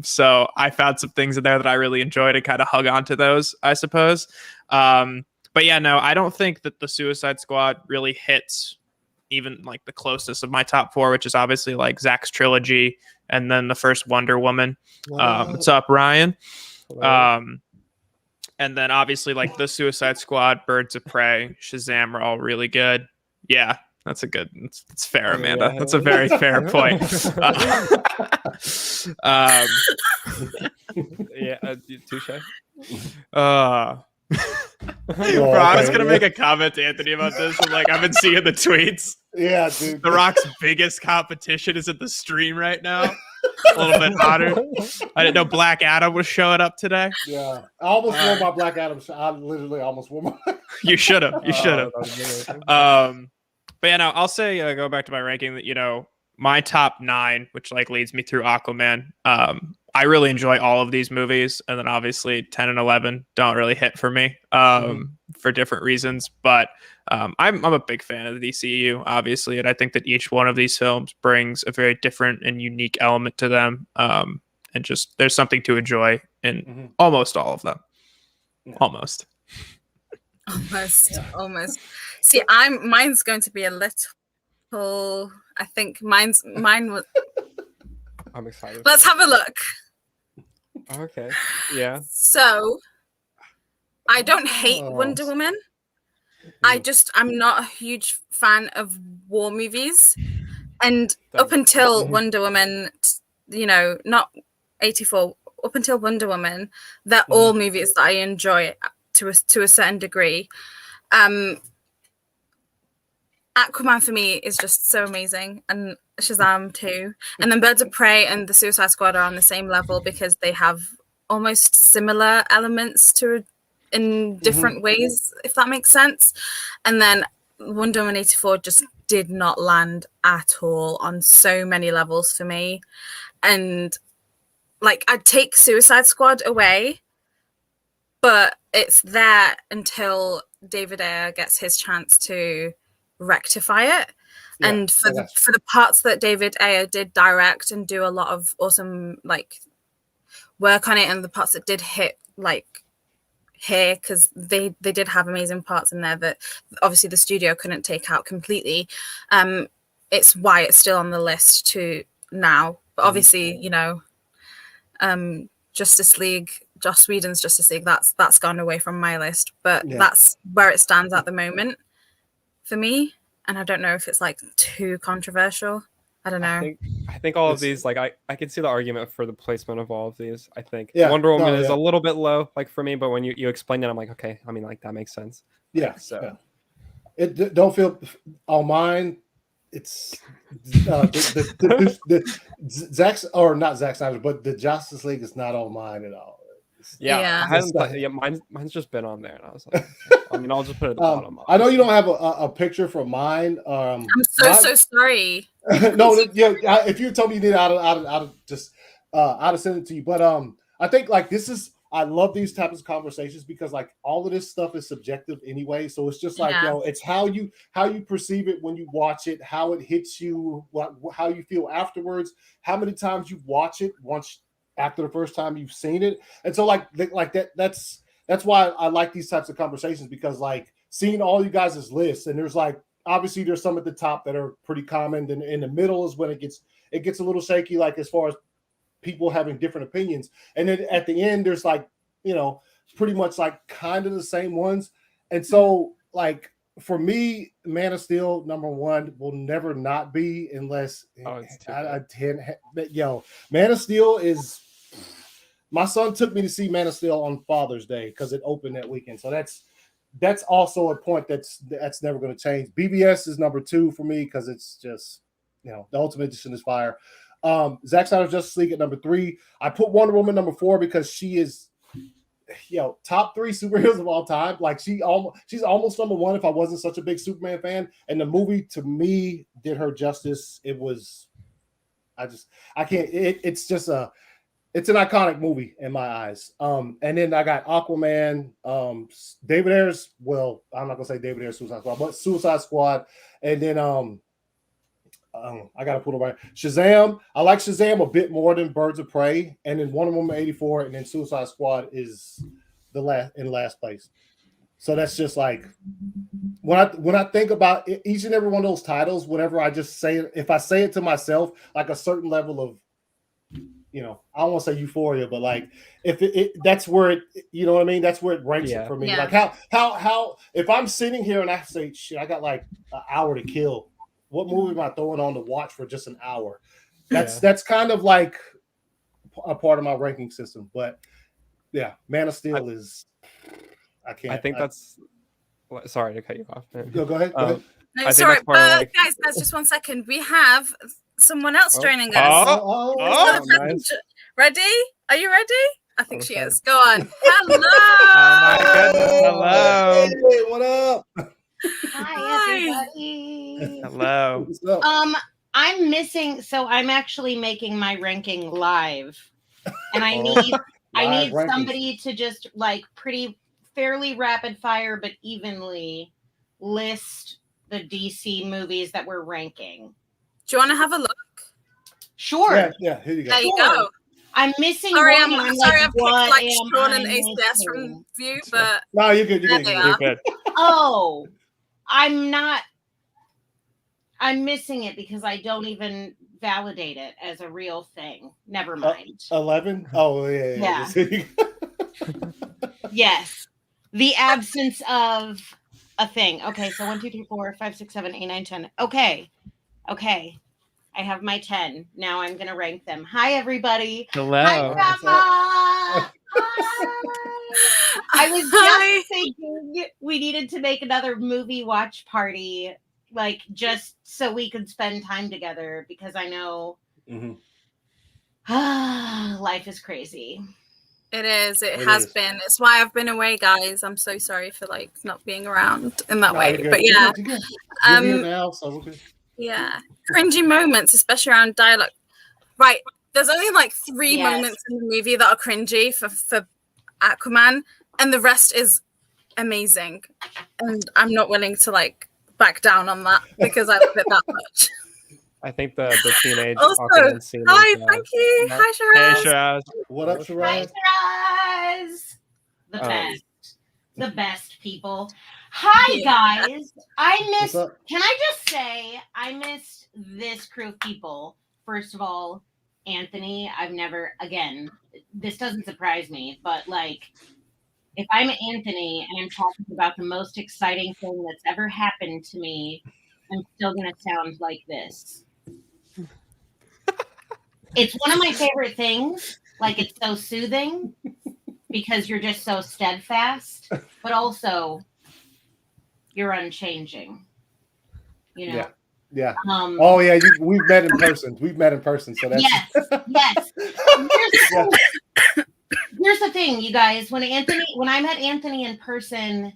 So I found some things in there that I really enjoyed and kind of hung on to those, I suppose. But yeah, no, I don't think that the Suicide Squad really hits even like the closest of my top 4, which is obviously like Zack's trilogy and then the first Wonder Woman. What's up, Ryan? And then obviously like the Suicide Squad, Birds of Prey, Shazam are all really good. Yeah, that's a good. It's fair, Amanda. That's a very fair point. Yeah, touche. Bro, I was gonna make a comment to Anthony about this. I'm like, I've been seeing the tweets. Yeah, dude. The Rock's biggest competition is at the stream right now. A little bit hotter. I didn't know Black Adam was showing up today. Yeah, I almost wore my Black Adam. I literally almost wore my. You should have. You should have. But yeah, no, I'll say go back to my ranking that, you know, my top 9, which like leads me through Aquaman. I really enjoy all of these movies, and then obviously 10 and 11 don't really hit for me for different reasons. But I'm a big fan of the DCU, obviously, and I think that each one of these films brings a very different and unique element to them, and just there's something to enjoy in almost all of them. Yeah. Almost. Almost. See, mine's going to be a little. I think mine was. I'm excited. Let's have a look. Okay. Yeah. So, I don't hate Wonder Woman. I'm not a huge fan of war movies, and up until Wonder Woman, you know, not 84. Up until Wonder Woman, they're all movies that I enjoy to a certain degree. Aquaman for me is just so amazing, and Shazam too. And then Birds of Prey and the Suicide Squad are on the same level because they have almost similar elements in different ways, if that makes sense. And then Wonder Woman 84 just did not land at all on so many levels for me. And like, I'd take Suicide Squad away, but it's there until David Ayer gets his chance to rectify it. Yeah, and for the parts that David Ayer did direct and do a lot of awesome like work on it, and the parts that did hit like here, because they did have amazing parts in there that obviously the studio couldn't take out completely. It's why it's still on the list to now. But obviously, you know, Justice League, Joss Whedon's Justice League, that's gone away from my list, but that's where it stands at the moment for me. And I don't know if it's like too controversial. I don't know. I think all of these, like I can see the argument for the placement of all of these. I think Wonder Woman is a little bit low, like for me, but when you explain it, I'm like, okay, I mean, like that makes sense. Yeah. So it don't feel on mine. It's the Zack's, or not Zack Snyder, but the Justice League is not on mine at all. Mine's just been on there, and I was like, I mean, I'll just put it at the bottom. I know you don't have a picture for mine. I'm so sorry. No, if you told me you did, I'd have sent it to you. But I think like I love these types of conversations because like all of this stuff is subjective anyway. So it's just like, it's how you perceive it when you watch it, how it hits you, how you feel afterwards, how many times you watch it once after the first time you've seen it. And so like that's why I like these types of conversations, because like seeing all you guys' lists, and there's like, obviously there's some at the top that are pretty common. Then in the middle is when it gets a little shaky, like as far as people having different opinions. And then at the end, there's like, you know, pretty much like kind of the same ones. And so like for me, Man of Steel #1 will never not be unless Man of Steel is. My son took me to see Man of Steel on Father's Day because it opened that weekend. So that's also a point that's never going to change. BBS is #2 for me because it's just, you know, the Ultimate Edition is fire. Zack Snyder's Justice League at #3. I put Wonder Woman #4 because she is top 3 superheroes of all time. Like she's almost number 1 if I wasn't such a big Superman fan. And the movie to me did her justice. It was, I can't. It's just it's an iconic movie in my eyes. And then I got Aquaman, David Ayer's. Well, I'm not gonna say David Ayer's Suicide Squad, but Suicide Squad, and then I gotta put it right. Shazam. I like Shazam a bit more than Birds of Prey, and then Wonder Woman 84, and then Suicide Squad is the last place. So that's just like when I think about each and every one of those titles. Whenever I just say it, if I say it to myself, like a certain level of, I don't want to say euphoria, but like if that's where it, you know what I mean? That's where it ranks it for me. Yeah. Like how if I'm sitting here and I say, shit, I got like an hour to kill. What movie am I throwing on to watch for just an hour? That's kind of like a part of my ranking system. But yeah, Man of Steel is. I can't. I think that's. Sorry to cut you off. Go ahead. Go ahead. No, sorry, but guys, just 1 second. We have someone else joining us. Nice. Ready? Are you ready? I think she is. Go on. Hello. Oh my goodness. Hello. Hey, what up? Hi, everybody. Hello. What's up? I'm missing, so I'm actually making my ranking live, and I need Live rankings. somebody to just like fairly rapid fire, but evenly list the DC movies that we're ranking. Do you want to have a look? Sure. Yeah. Here you go. There you go. I'm missing Sorry, one. I'm and I'm sorry, like, I've kicked what like am Sean I and ACS missing? from view, but No, you're good. there they are. You're good. Oh, I'm missing it because I don't even validate it as a real thing. Never mind. 11. Oh yeah. Yes. The absence of a thing. Okay, so 1, 2, 3, 4, 5, 6, 7, 8, 9, 10. Okay. I have my 10. Now I'm gonna rank them. Hi, everybody. Hello. Hi, Grandma. Hi. I was just thinking we needed to make another movie watch party, like just so we could spend time together, because I know life is crazy. It is. It has been. It's why I've been away, guys. I'm so sorry for like not being around in that way. But yeah, You're here now, so we're good. Yeah, cringy moments, especially around dialogue. Right, there's only like 3 moments in the movie that are cringy for Aquaman, and the rest is amazing. And I'm not willing to like back down on that because I love it that much. I think the teenage Also, Aquaman scene. hi, thank you. Hi, Shiraz. Hey, Shiraz. What up, Shiraz? Hi, Shiraz. The best. The best people. Hi, guys. Can I just say, I missed this crew of people. First of all, Anthony, again, this doesn't surprise me, but like, if I'm Anthony and I'm talking about the most exciting thing that's ever happened to me, I'm still going to sound like this. It's one of my favorite things. Like, it's so soothing because you're just so steadfast, but also you're unchanging. You know? Yeah. Oh yeah, we've met in person. So that's yes. Here's the thing, you guys. When I met Anthony in person,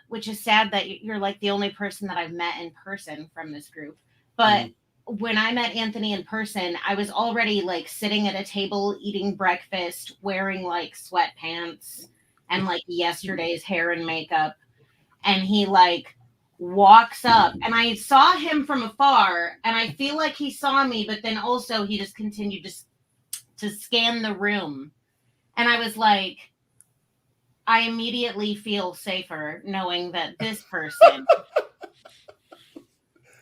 which is sad that you're like the only person that I've met in person from this group, but when I met Anthony in person, I was already like sitting at a table eating breakfast, wearing like sweatpants and like yesterday's hair and makeup. And he like walks up, and I saw him from afar, and I feel like he saw me, but then also he just continued to scan the room. And I was like, I immediately feel safer knowing that this person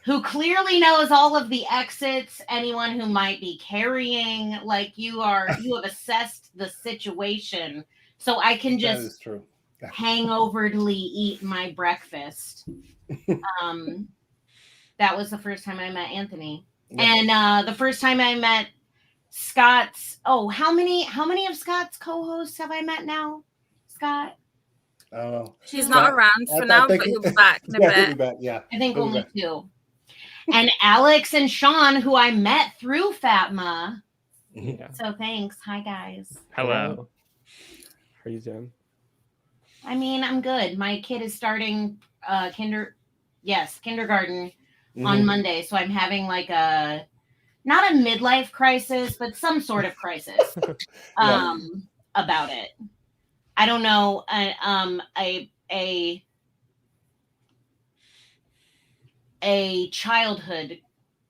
who clearly knows all of the exits, anyone who might be carrying, like you have assessed the situation, so I can just that is true. hangoverly eat my breakfast. That was the first time I met Anthony. And the first time I met Scott's, how many of Scott's co-hosts have I met now? Scott? She's not around for now, but he'll be back in a bit. He'll be back, yeah. I think only 2. And Alex and Sean, who I met through Fatma. Yeah. So thanks. Hi, guys. Hello. are you doing? I mean, I'm good. My kid is starting kindergarten on Monday, so I'm having like not a midlife crisis, but some sort of crisis about it. I don't know, a childhood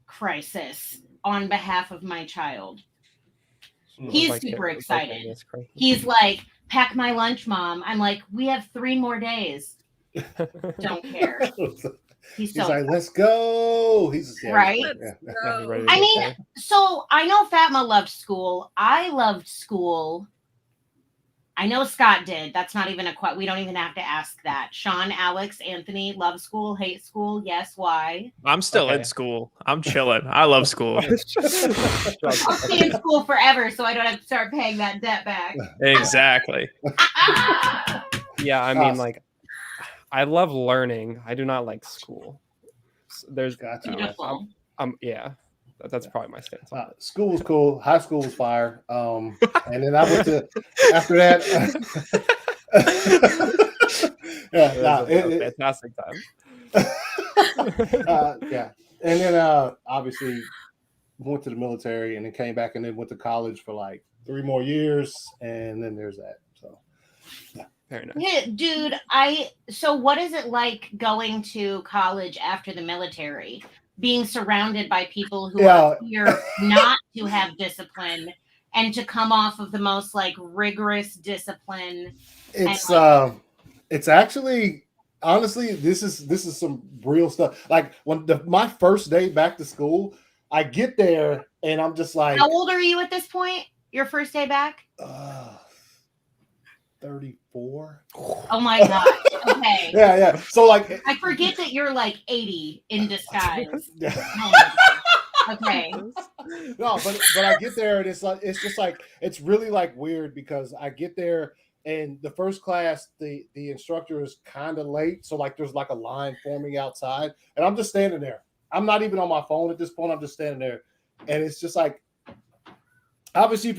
crisis on behalf of my child. He's Like super it- excited. like crazy. He's like, pack my lunch, Mom. I'm like, we have 3 more days. Don't care. He's so like, let's go. He's right. Yeah, you ready to I go mean, there? so I know Fatma loved school. I loved school. I know Scott did. That's not even we don't even have to ask that. Sean, Alex, Anthony, love school, hate school. Yes, why? I'm still in school. I'm chilling. I love school. I'll stay in school forever so I don't have to start paying that debt back. Exactly. Yeah, I mean, like, I love learning. I do not like school. There's Beautiful. Yeah, that's probably my stance. School was cool. High school was fire. And then I went to after that. Fantastic time. Yeah, and then obviously went to the military, and then came back, and then went to college for like 3 more years, and then there's that. So, yeah. Very nice. Yeah, dude. So what is it like going to college after the military? Being surrounded by people who are here not to have discipline and to come off of the most like rigorous discipline. It's actually, honestly, this is some real stuff. Like when my first day back to school, I get there and I'm just like, how old are you at this point? Your first day back? 34. Oh my god. Okay. Yeah. So like, I forget that you're like 80 in disguise. Okay. No, but I get there and it's just like it's really like weird because I get there and the first class the instructor is kind of late, so like there's like a line forming outside and I'm just standing there. I'm not even on my phone at this point. I'm just standing there, and it's just like obviously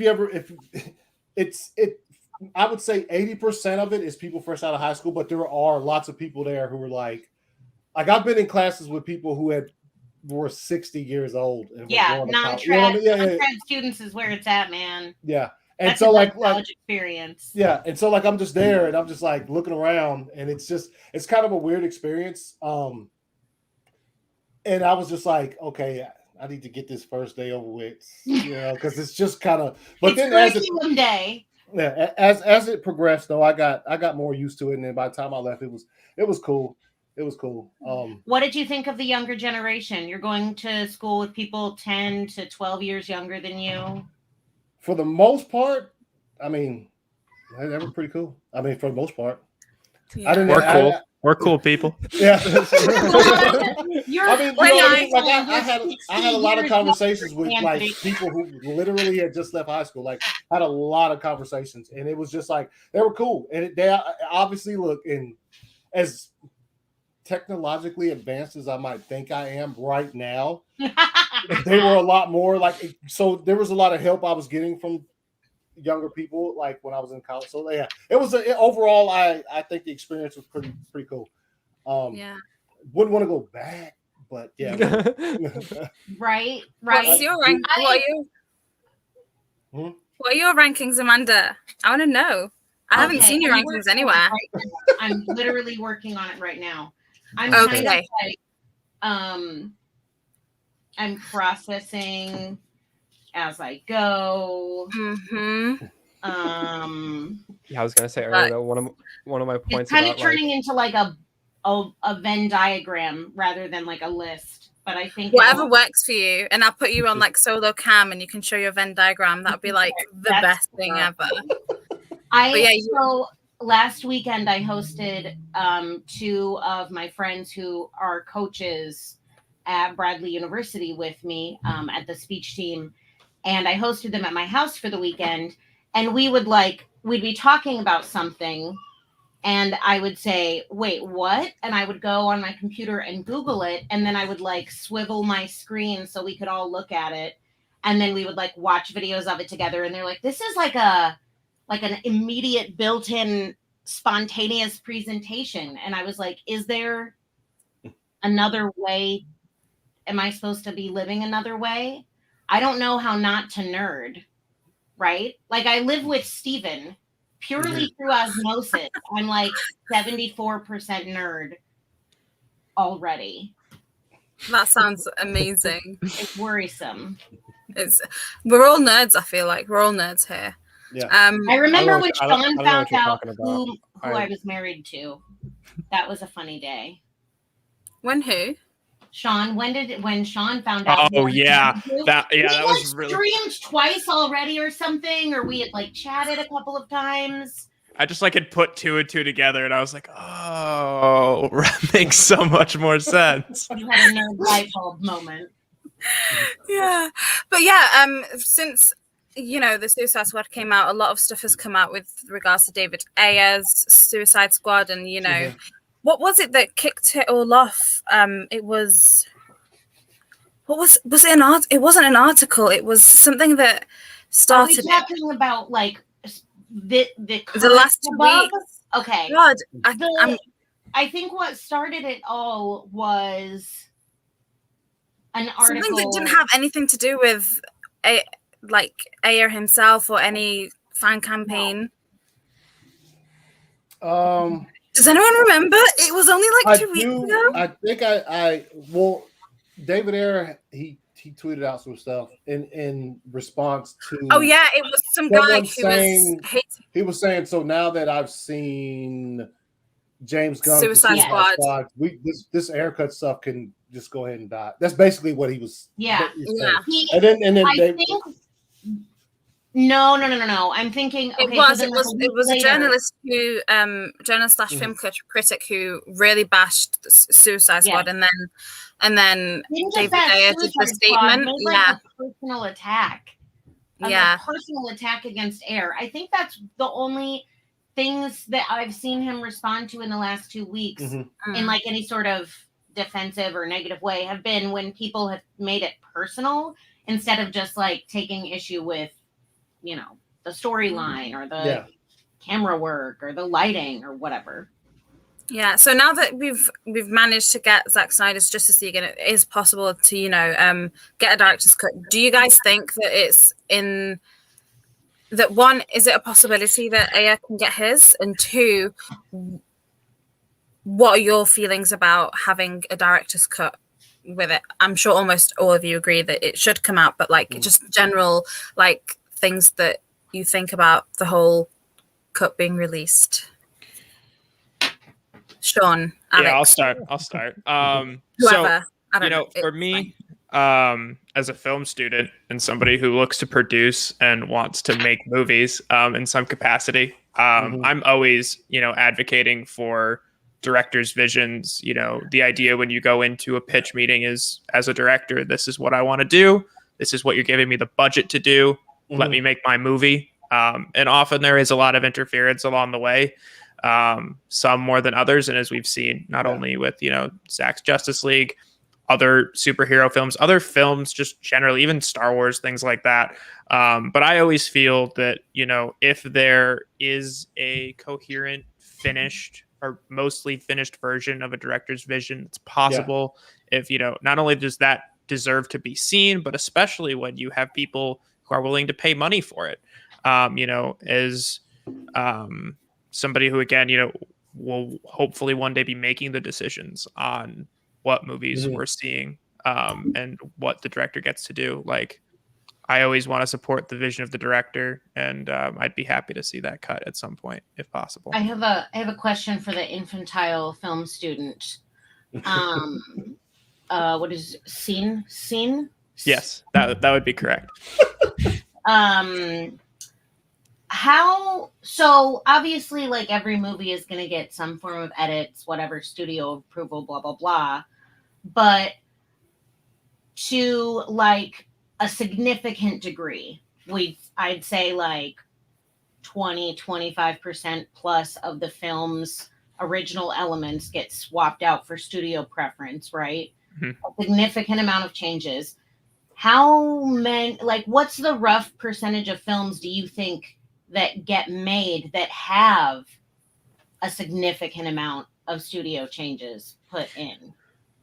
I would say 80% of it is people fresh out of high school, but there are lots of people there who are like I've been in classes with people who were 60 years old. And non-trad students is where it's at, man. Yeah. And that's so like college experience. Yeah. And so like I'm just there and I'm just like looking around and it's kind of a weird experience. And I was just like, okay, I need to get this first day over with, because it's just kind of but it's then curriculum day. Yeah, as it progressed though, I got more used to it, and then by the time I left, it was cool. It was cool. What did you think of the younger generation? You're going to school with people 10 to 12 years younger than you. For the most part, I mean, they were pretty cool. I mean, for the most part, yeah. We're cool people. Yeah. I had a lot of conversations with like people who literally had just left high school. Like, had a lot of conversations, and it was just like they were cool, and they obviously look in as technologically advanced as I might think I am right now. They were a lot more like so. There was a lot of help I was getting from younger people like when I was in college. So yeah, it was overall I think the experience was pretty cool. Wouldn't want to go back, but yeah. right. What's your rank? What are your rankings, Amanda? I want to know. I haven't seen your rankings anywhere. I'm literally working on it right now. I'm kind of like I'm processing as I go. Mm-hmm. Yeah, I was gonna say earlier though, one of my points. It's kind of turning into like a Venn diagram rather than like a list. But I think whatever works for you, and I'll put you on like solo cam, and you can show your Venn diagram. That'd be like the best thing ever. So last weekend I hosted 2 of my friends who are coaches at Bradley University with me at the speech team. And I hosted them at my house for the weekend. And we'd be talking about something. And I would say, wait, what? And I would go on my computer and Google it. And then I would like swivel my screen so we could all look at it. And then we would like watch videos of it together. And they're like, this is like a like an immediate built-in spontaneous presentation. And I was like, is there another way? Am I supposed to be living another way? I don't know how not to nerd, right? Like I live with Steven purely through osmosis. I'm like 74% nerd already. That sounds amazing. It's worrisome. We're all nerds, I feel like. We're all nerds here. Yeah. I remember when I don't Sean know found what you're out talking who about. I was married to. That was a funny day. When who? Sean, when Sean found out? Oh yeah, that we was really. Streamed twice already or something, or we had like chatted a couple of times. I just like had put 2 and 2 together, and I was like, oh, that makes so much more sense. You had a nerd light bulb moment. Yeah, but yeah, since the Suicide Squad came out, a lot of stuff has come out with regards to David Ayer's Suicide Squad, and what was it that kicked it all off? It was it an art? It wasn't an article. It was something that started. Are we talking about like the last 2 weeks? Okay. God, I think what started it all was an article. Something that didn't have anything to do with Ayer himself or any fan campaign. No. Does anyone remember? It was only like 2 weeks ago. I think David Ayer, he tweeted out some stuff in response to. Oh yeah, it was some guy he was saying. So now that I've seen James Gunn's Suicide Squad, this haircut stuff can just go ahead and die. That's basically what he was. Yeah. And then No. I'm thinking. Okay, it was a journalist who, journalist/film critic who really bashed the Suicide Squad, and then David Ayer did the statement. A personal attack. A personal attack against Ayer. I think that's the only things that I've seen him respond to in the last 2 weeks in like any sort of defensive or negative way have been when people have made it personal instead of just like taking issue with the storyline or the camera work or the lighting or whatever. Yeah. So now that we've managed to get Zack Snyder's Justice League and it is possible to get a director's cut, do you guys think that it's in that one, is it a possibility that Ayer can get his, and two, what are your feelings about having a director's cut with it? I'm sure almost all of you agree that it should come out, but like just general things that you think about the whole cut being released. Sean, Alex. Yeah, I'll start. Whoever. For me, as a film student and somebody who looks to produce and wants to make movies in some capacity, I'm always, advocating for directors' visions. The idea when you go into a pitch meeting is, as a director, this is what I want to do. This is what you're giving me the budget to do. Let me make my movie. And often there is a lot of interference along the way, some more than others. And as we've seen, not only with, Zack's Justice League, other superhero films, other films, just generally, even Star Wars, things like that. But I always feel that, if there is a coherent, finished or mostly finished version of a director's vision, it's possible if, not only does that deserve to be seen, but especially when you have people who are willing to pay money for it. As somebody who, again, will hopefully one day be making the decisions on what movies we're seeing and what the director gets to do. Like, I always want to support the vision of the director, and I'd be happy to see that cut at some point if possible. I have a question for the infantile film student. What is scene? Yes, that would be correct. So obviously, like, every movie is going to get some form of edits, whatever, studio approval, blah, blah, blah. But to like a significant degree, I'd say like 20-25% plus of the film's original elements get swapped out for studio preference, right? A significant amount of changes. How many, what's the rough percentage of films do you think that get made that have a significant amount of studio changes put in.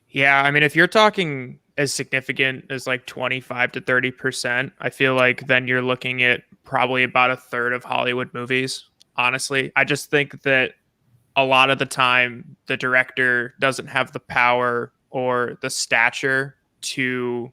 Yeah, I mean, if you're talking as significant as like 25 to 30%, I feel like then you're looking at probably about a third of Hollywood movies. Honestly, I just think that a lot of the time the director doesn't have the power or the stature to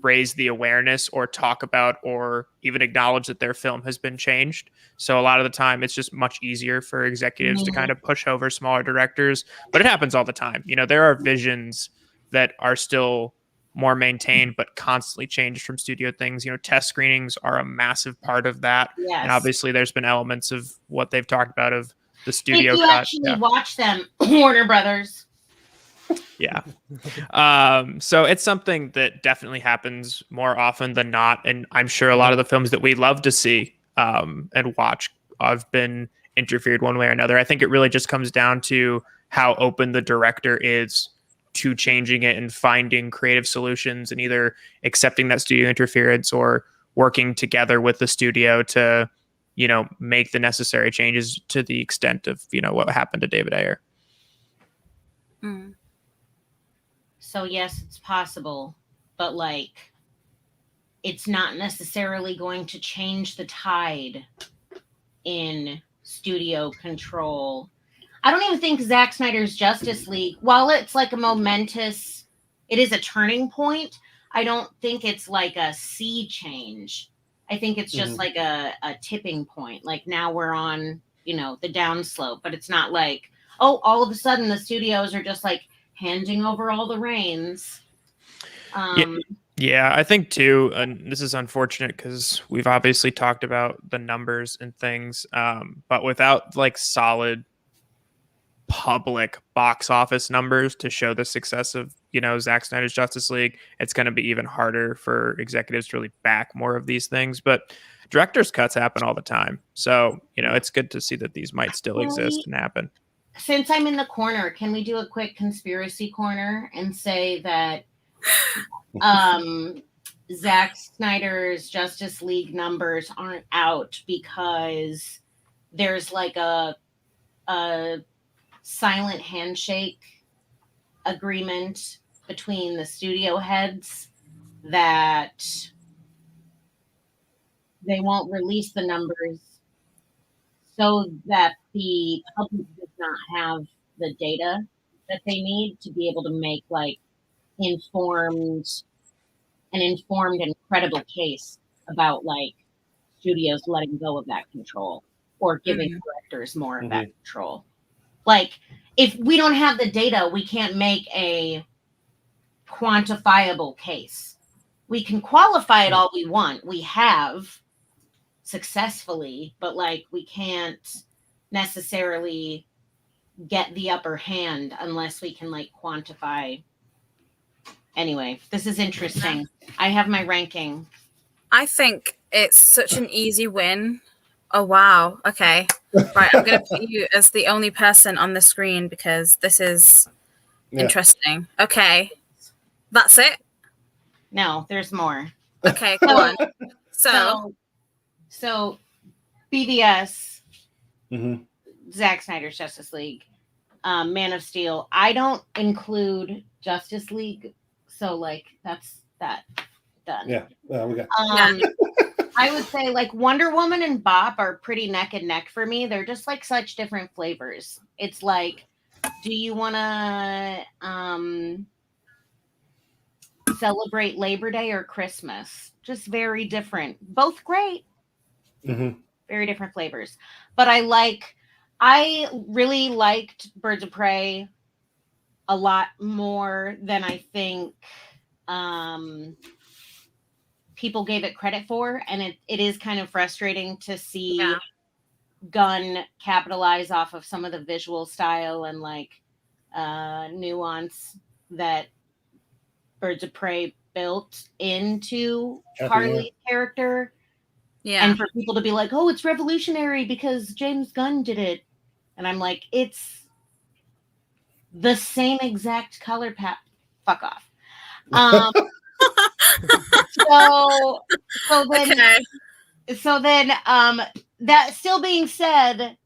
raise the awareness or talk about or even acknowledge that their film has been changed. So a lot of the time it's just much easier for executives to kind of push over smaller directors, but it happens all the time. You know, there are visions that are still more maintained but constantly changed from studio things. You know, test screenings are a massive part of that. Yes. And obviously there's been elements of what they've talked about of the studio if you cut. actually watch them, Warner Brothers. Yeah. So it's something that definitely happens more often than not. And I'm sure a lot of the films that we love to see and watch have been interfered one way or another. I think it really just comes down to how open the director is to changing it and finding creative solutions and either accepting that studio interference or working together with the studio to, you know, make the necessary changes to the extent of, you know, what happened to David Ayer. Mm. So yes, it's possible, but like, it's not necessarily going to change the tide in studio control. I don't even think Zack Snyder's Justice League, while it's like a momentous, it is a turning point. I don't think it's like a sea change. I think it's just like a tipping point. Like now we're on, you know, the downslope, but it's not like, oh, all of a sudden the studios are just like handing over all the reins. Yeah, I think too, and this is unfortunate because we've obviously talked about the numbers and things, but without like solid public box office numbers to show the success of, you know, Zack Snyder's Justice League, it's going to be even harder for executives to really back more of these things. But director's cuts happen all the time, so you know it's good to see that these might still exist and happen. Since I'm in the corner, can we do a quick conspiracy corner and say that Zack Snyder's Justice League numbers aren't out because there's like a silent handshake agreement between the studio heads that they won't release the numbers so that the public does not have the data that they need to be able to make like informed and credible case about like studios letting go of that control or giving directors more of that control. Like, if we don't have the data, we can't make a quantifiable case. We can qualify it all we want. We have successfully, but like we can't necessarily get the upper hand unless we can like quantify. Anyway, this is interesting. I have my ranking. I think it's such an easy win. Oh, wow. Okay. Right. I'm going to put you as the only person on the screen because this is interesting. Okay. That's it? No, there's more. Okay, go on. So BVS, Zack Snyder's Justice League, Man of Steel. I don't include Justice League, so like that's that done. Yeah, we got. I would say like Wonder Woman and Bop are pretty neck and neck for me. They're just like such different flavors. It's like, do you want to celebrate Labor Day or Christmas? Just very different. Both great. Very different flavors. But I really liked Birds of Prey a lot more than I think people gave it credit for, and it is kind of frustrating to see Gunn capitalize off of some of the visual style and like nuance that Birds of Prey built into Harley's character. Yeah. And for people to be like, oh, it's revolutionary because James Gunn did it. And I'm like, it's the same exact color palette. Fuck off. So then that still being said,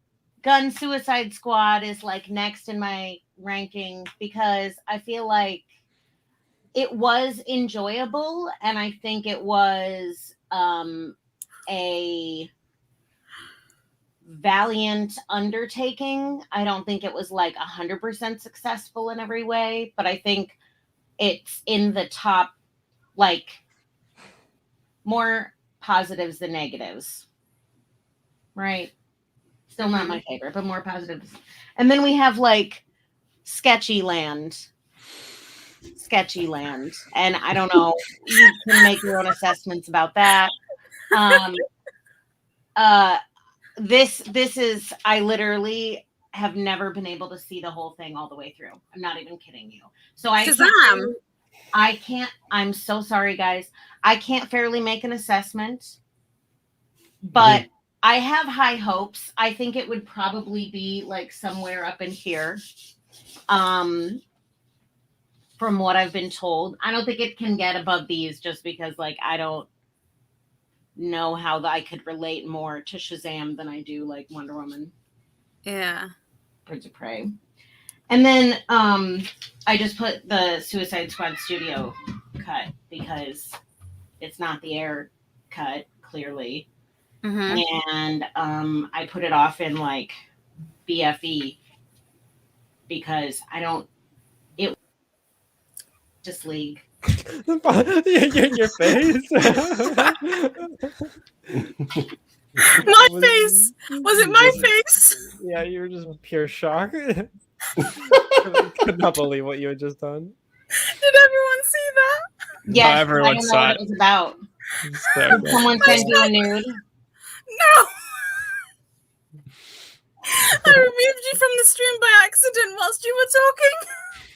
Gun Suicide Squad is like next in my ranking because I feel like it was enjoyable, and I think it was a valiant undertaking. I don't think it was like 100% successful in every way, but I think it's in the top, like, more positives than negatives. Right? Still not my favorite, but more positives. And then we have like Sketchy Land. And I don't know, you can make your own assessments about that. This is, I literally have never been able to see the whole thing all the way through. I'm not even kidding you. So I'm so sorry, guys. I can't fairly make an assessment, but I have high hopes. I think it would probably be like somewhere up in here. From what I've been told, I don't think it can get above these just because, like, I don't know how I could relate more to Shazam than I do like Wonder Woman. Yeah. Birds of Prey. And then I just put the Suicide Squad studio cut because it's not the air cut, clearly. And I put it off in like BFE because I don't. It just League. Your face. My face. Was it my face? Yeah, you were just pure shock. Could not believe what you had just done. Did everyone see that? Yes, everyone I don't know saw what it was about. So Did someone send you a nude? No. I removed you from the stream by accident whilst you were talking.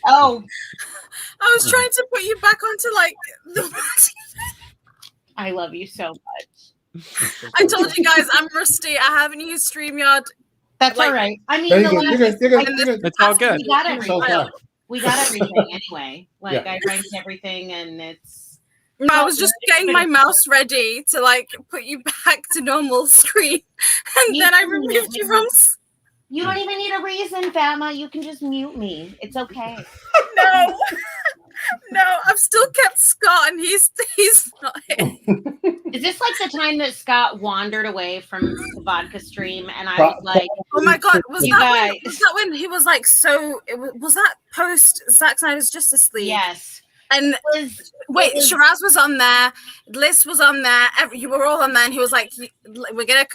Oh. I was trying to put you back onto like the. I love you so much. I told you guys I'm rusty. I haven't used StreamYard. That's like, all right. I mean, You're good. it's all good. We got everything. So We got everything anyway. Like Yeah. I ranked everything, and it's. I was just getting my mouse ready to like put you back to normal screen, and then I removed you from. You don't even need a reason, Fatma. You can just mute me. It's okay. No, no, I've still kept Scott, and he's not here. Is this like the time that Scott wandered away from the vodka stream, and I was like, "Oh my god, was You that guys. when he was like so? Was that post Zack Snyder's Justice League? yes. And wait, Shiraz was on there, Liz was on there, you were all on there, and he was like, "We're gonna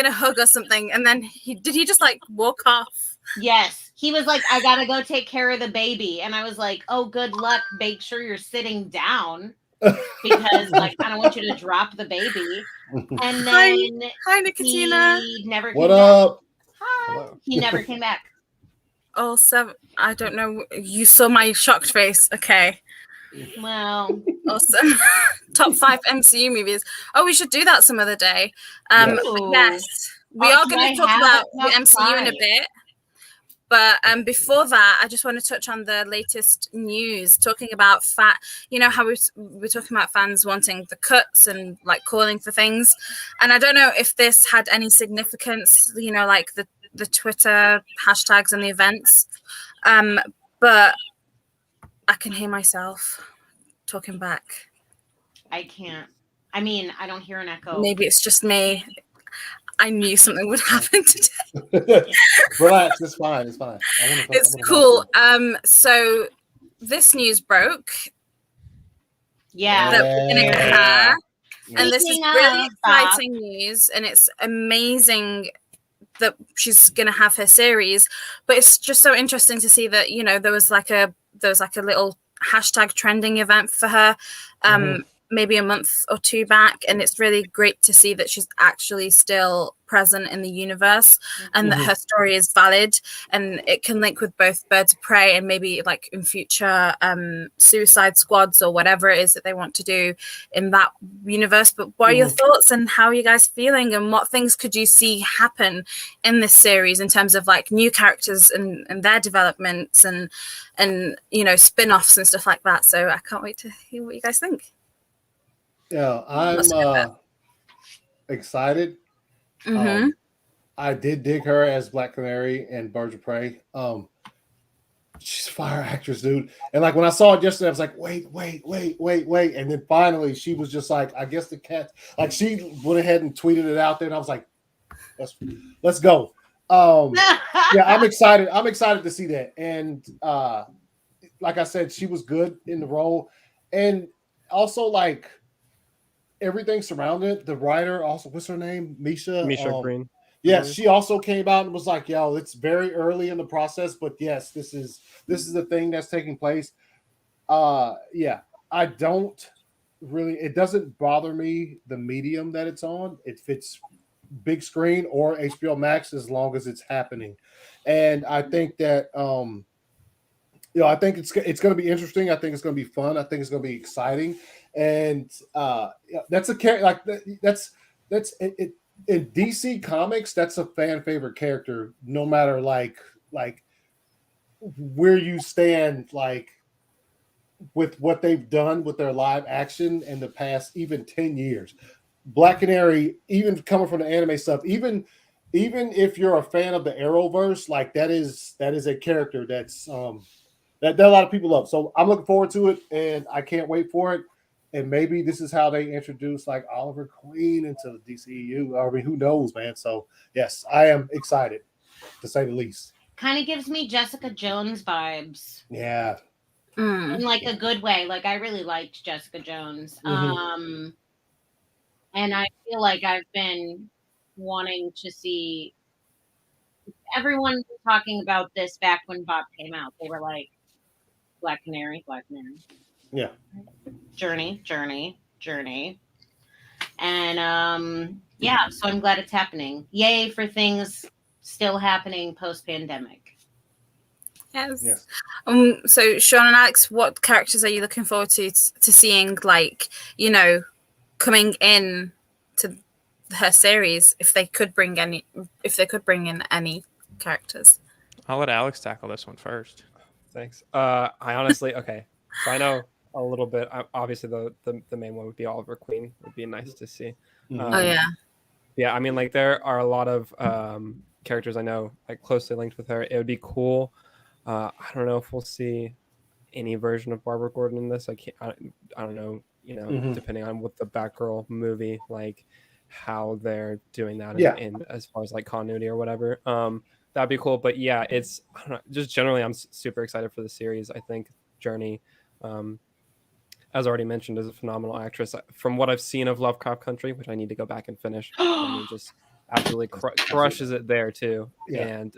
hug or something," and then he just like walk off. Yes. He was like, "I gotta go take care of the baby," and I was like, "Oh, good luck. Make sure you're sitting down because like I don't want you to drop the baby." And then Hi, Nicotina. he never. What came up? Back. Hi. He never came back. Also, I don't know. You saw my shocked face. Okay. Well, Awesome. Top 5 MCU movies. Oh, we should do that some other day. Yes, we are going to talk about the MCU in a bit. But before that, I just want to touch on the latest news, talking about you know how we're talking about fans wanting the cuts and like calling for things. And I don't know if this had any significance, you know, like the Twitter hashtags and the events. But I can hear myself talking back. I can't. I mean, I don't hear an echo. Maybe it's just me. I knew something would happen today. Relax, it's fine. It's fine. It's cool. So this news broke. Yeah. That we're gonna occur. And this is Speaking really of, exciting news, and it's amazing that she's gonna have her series. But it's just so interesting to see that, you know, there was like a little hashtag trending event for her. Maybe a month or two back, and it's really great to see that she's actually still present in the universe and that her story is valid, and it can link with both Birds of Prey and maybe like in future Suicide Squads or whatever it is that they want to do in that universe. But what are your thoughts, and how are you guys feeling, and what things could you see happen in this series in terms of like new characters and their developments and you know, spin-offs and stuff like that? So I can't wait to hear what you guys think. Yeah, I'm excited. Mm-hmm. I did dig her as Black Canary and Birds of Prey. She's a fire actress, dude. And like when I saw it yesterday, I was like, wait. And then finally she was just like, I guess the cat, like she went ahead and tweeted it out there. And I was like, let's go. Yeah, I'm excited. I'm excited to see that. And like I said, she was good in the role. And also like everything surrounding it. The writer also, what's her name? Misha Green. Yeah, she also came out and was like, "Yo, it's very early in the process, but yes, this is the thing that's taking place." Yeah, I don't really. It doesn't bother me the medium that it's on. It fits big screen or HBO Max as long as it's happening, and I think that I think it's going to be interesting. I think it's going to be fun. I think it's going to be exciting, and that's a character like that's it in DC Comics, that's a fan favorite character, no matter like where you stand, like with what they've done with their live action in the past, even 10 years. Black Canary, even coming from the anime stuff, even if you're a fan of the Arrowverse, like that is a character that's that a lot of people love. So I'm looking forward to it, and I can't wait for it. And maybe this is how they introduce like Oliver Queen into the DCEU. I mean, who knows, man? So yes, I am excited to say the least. Kind of gives me Jessica Jones vibes. Yeah. In like a good way. Like I really liked Jessica Jones. Mm-hmm. And I feel like I've been wanting to see everyone was talking about this back when Bob came out. They were like, Black Canary. Yeah. Journey. And yeah, so I'm glad it's happening. Yay for things still happening post-pandemic. Yes. So Sean and Alex, what characters are you looking forward to seeing, like, coming in to her series, if they could bring in any characters? I'll let Alex tackle this one first. Thanks. I honestly, okay. So I know a little bit. Obviously, the main one would be Oliver Queen. Would be nice to see. Yeah. I mean, like there are a lot of characters I know like closely linked with her. It would be cool. I don't know if we'll see any version of Barbara Gordon in this. I don't know. Depending on what the Batgirl movie, like how they're doing that in as far as like continuity or whatever. That'd be cool. But yeah, I don't know, just generally, I'm super excited for the series. I think Journey, as already mentioned, is a phenomenal actress. From what I've seen of Lovecraft Country, which I need to go back and finish, I mean, just absolutely crushes it there too. Yeah. And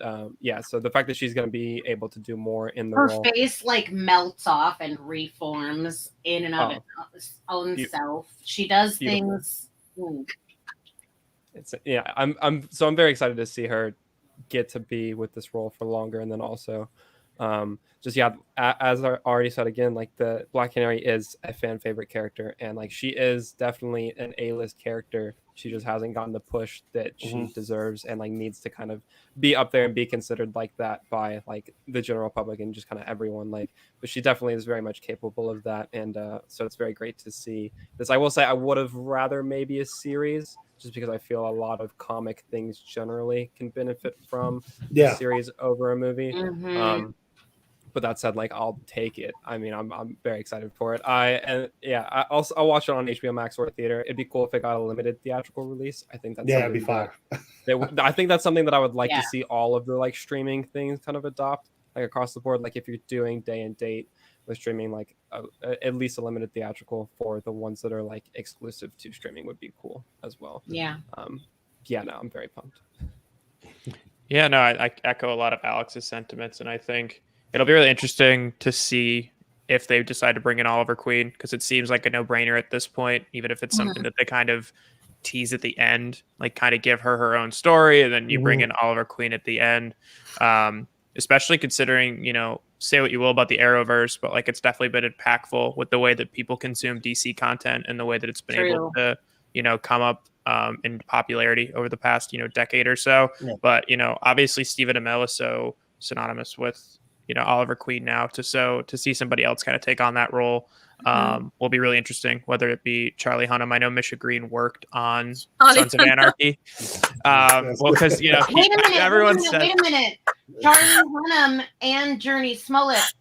so the fact that she's going to be able to do more in the role, her face like melts off and reforms in and of its own self. She does things. It's I'm very excited to see her get to be with this role for longer, and then also as I already said again, like the Black Canary is a fan favorite character, and like she is definitely an A-list character. She just hasn't gotten the push that she deserves, and like needs to kind of be up there and be considered like that by like the general public and just kind of everyone. Like, but she definitely is very much capable of that, and so it's very great to see this. I will say I would have rather maybe a series, just because I feel a lot of comic things generally can benefit from a series over a movie. But that said, like I'll take it. I mean, I'm very excited for it. I'll watch it on HBO Max or theater. It'd be cool if it got a limited theatrical release. I think that's it'd be fire. I think that's something that I would like to see all of the like streaming things kind of adopt, like across the board. Like if you're doing day and date with streaming, like at least a limited theatrical for the ones that are like exclusive to streaming would be cool as well. Yeah. I'm very pumped. Yeah, no, I echo a lot of Alex's sentiments, and I think it'll be really interesting to see if they decide to bring in Oliver Queen, because it seems like a no-brainer at this point, even if it's something that they kind of tease at the end, like kind of give her own story, and then you bring in Oliver Queen at the end. Especially considering, say what you will about the Arrowverse, but like it's definitely been impactful with the way that people consume DC content and the way that it's been able to, come up in popularity over the past, decade or so. Yeah. But, obviously Stephen Amell is so synonymous with, Oliver Queen now, to see somebody else kind of take on that role. will be really interesting, whether it be Charlie Hunnam. I know Misha Green worked on Charlie Sons of Anarchy. Well, because, you know, everyone says... Wait a minute. Charlie Hunnam and Journey Smollett.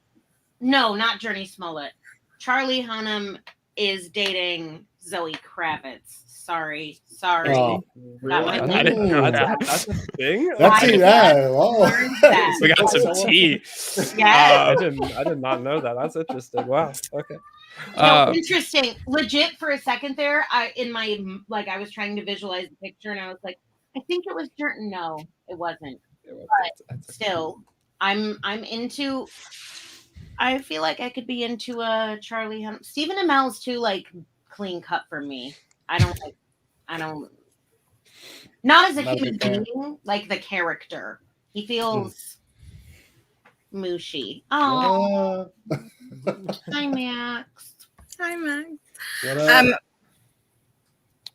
No, not Journey Smollett. Charlie Hunnam is dating Zoe Kravitz. Sorry. Oh. Got my I didn't know that. That's a thing. That's it. Yeah. Learned that. We got some tea. Yes. I did not know that. That's interesting. Wow. Okay. No, interesting. Legit for a second there, I was trying to visualize the picture and I was like, I think it was Jordan. No, it wasn't. But still, I'm into. I feel like I could be into a Charlie Hunnam. Stephen Amell's too like clean cut for me. I don't. Not as a human being, like the character. He feels mushy. Oh, hi Max. Hi, Max. What up?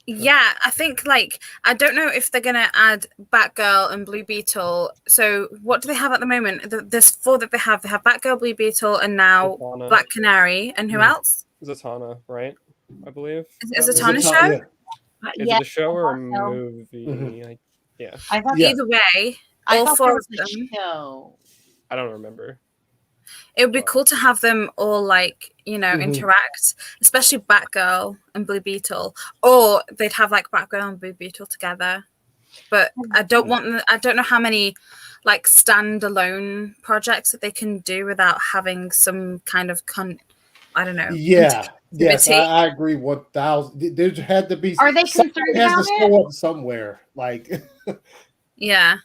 Yeah, I think like I don't know if they're gonna add Batgirl and Blue Beetle. So what do they have at the moment? There's 4 that they have. They have Batgirl, Blue Beetle, and now Zatanna. Black Canary. And who else? Zatanna, right? I believe. Is Zatanna show? Yeah. Is it a show or a movie? Mhm. Yeah. I thought Either way, I all thought 4 there of was a them. show. I don't remember. It would be cool to have them all like, you know, interact, especially Batgirl and Blue Beetle, or they'd have like Batgirl and Blue Beetle together. But I don't know how many like standalone projects that they can do without having some kind of I don't know. Yeah. Yes, I agree 1,000. There had to be. Are they concerned has about to show up somewhere? Like, yeah.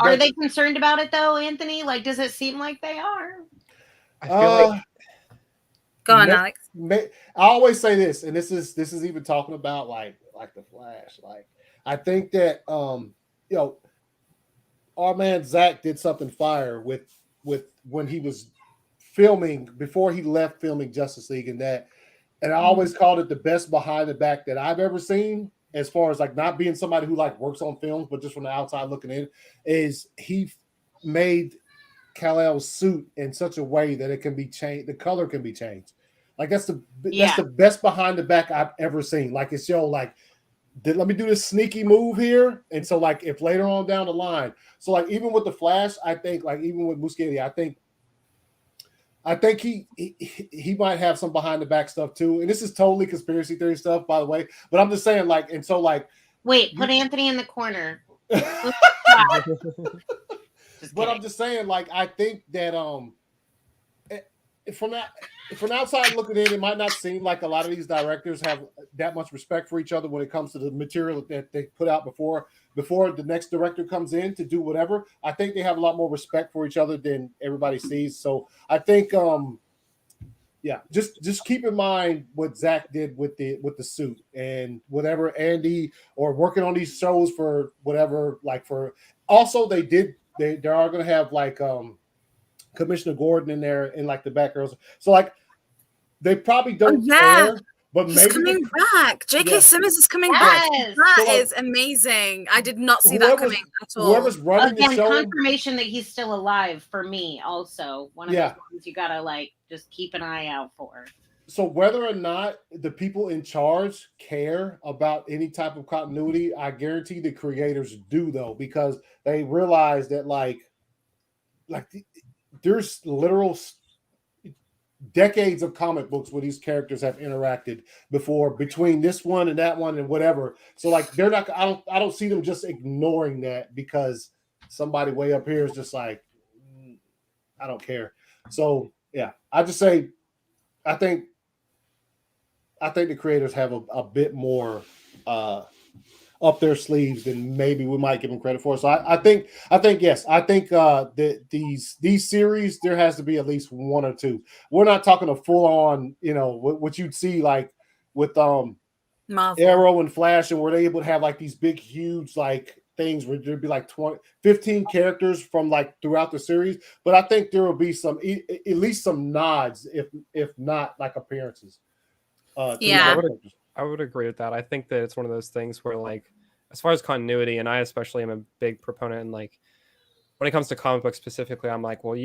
Are they concerned about it though, Anthony? Like, does it seem like they are? I feel like Go on, Alex. I always say this, and this is even talking about like the Flash. Like, I think that our man Zach did something fire with when he was filming before he left filming Justice League, and I always called it the best behind the back that I've ever seen, as far as like not being somebody who like works on films, but just from the outside looking in, is he made Kal-El's suit in such a way that it can be changed, the color can be changed. Like that's the best behind the back I've ever seen. Like it's let me do this sneaky move here. And so like if later on down the line, so like even with the Flash, I think like even with Muschietti, I think he might have some behind the back stuff too. And this is totally conspiracy theory stuff, by the way. But I'm just saying, like, and so like wait, put Anthony in the corner. But I'm just saying, like, I think that from the outside looking in, it might not seem like a lot of these directors have that much respect for each other when it comes to the material that they put out before the next director comes in to do whatever. I think they have a lot more respect for each other than everybody sees. So I think, just keep in mind what Zach did with the suit and whatever Andy or working on these shows for whatever. Like for also they are going to have like Commissioner Gordon in there in like the back girls. So like they probably don't care, but he's maybe coming back. J.K. Simmons is coming back. That is amazing. I did not see that coming at all. Whoever's running the show, confirmation that he's still alive for me. Also, one of those ones you gotta like just keep an eye out for. So whether or not the people in charge care about any type of continuity, I guarantee the creators do though, because they realize that like there's literal decades of comic books where these characters have interacted before between this one and that one and whatever. So like they're not. I don't see them just ignoring that because somebody way up here is just like I don't care. So yeah, I just say I think the creators have a bit more up their sleeves than maybe we might give them credit for. So I think yes, I think that these series there has to be at least one or two. We're not talking a full on, what you'd see like with Marvel. Arrow and Flash, and were they able to have like these big, huge like things where there'd be like 15 characters from like throughout the series. But I think there will be some at least some nods, if not like appearances. I would agree with that. I think that it's one of those things where, like, as far as continuity, and I especially am a big proponent in like when it comes to comic books specifically, I'm like, well,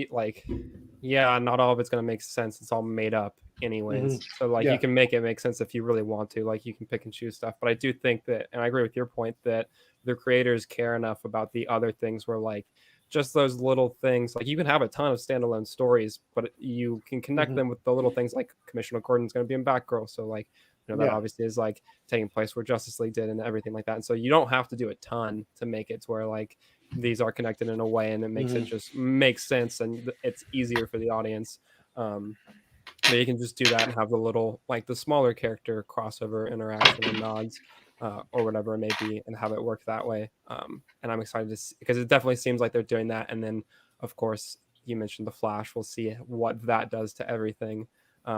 yeah, not all of it's gonna make sense. It's all made up anyways. So like Yeah. you can make it make sense if you really want to. Like you can pick and choose stuff. But I do think that, and I agree with your point, that the creators care enough about the other things where like just those little things, like you can have a ton of standalone stories, but you can connect them with the little things like Commissioner Gordon's going to be in Batgirl. So like, you know, that Yeah. obviously is like taking place where Justice League did and everything like that. And so you don't have to do a ton to make it to where like these are connected in a way and it makes it just makes sense and it's easier for the audience. But you can just do that and have the little, like the smaller character crossover interaction and nods or whatever it may be and have it work that way. And I'm excited to see, because it definitely seems like they're doing that. And then, of course, you mentioned the Flash. We'll see what that does to everything.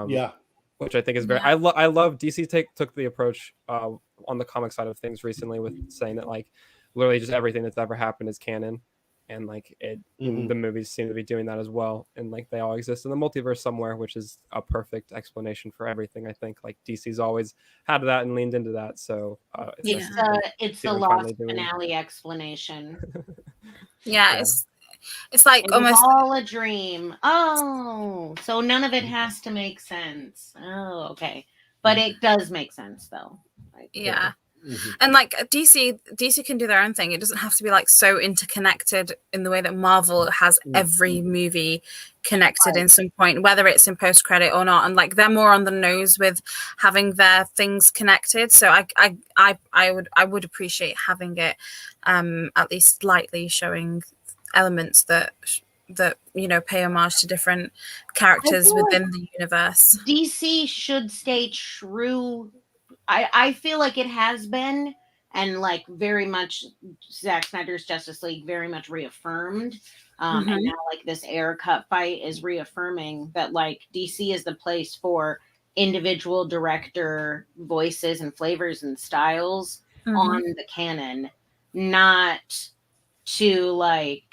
Yeah. Which I think is very. I love DC took the approach on the comic side of things recently with saying that like literally just everything that's ever happened is canon, and like it the movies seem to be doing that as well, and like they all exist in the multiverse somewhere, which is a perfect explanation for everything. I think like DC's always had that and leaned into that, so it's the lost finale explanation. Yeah. It's like it almost all a dream. Oh, so none of it has to make sense. Oh, okay, but it does make sense though. Like, yeah. And like DC can do their own thing. It doesn't have to be like so interconnected in the way that Marvel has every movie connected in some point, whether it's in post credit or not. And like they're more on the nose with having their things connected. So I would appreciate having it at least slightly showing elements that you know pay homage to different characters within the universe. DC should stay true. I feel like it has been, and like very much Zack Snyder's Justice League very much reaffirmed. And now like this air cut fight is reaffirming that like DC is the place for individual director voices and flavors and styles on the canon, not to like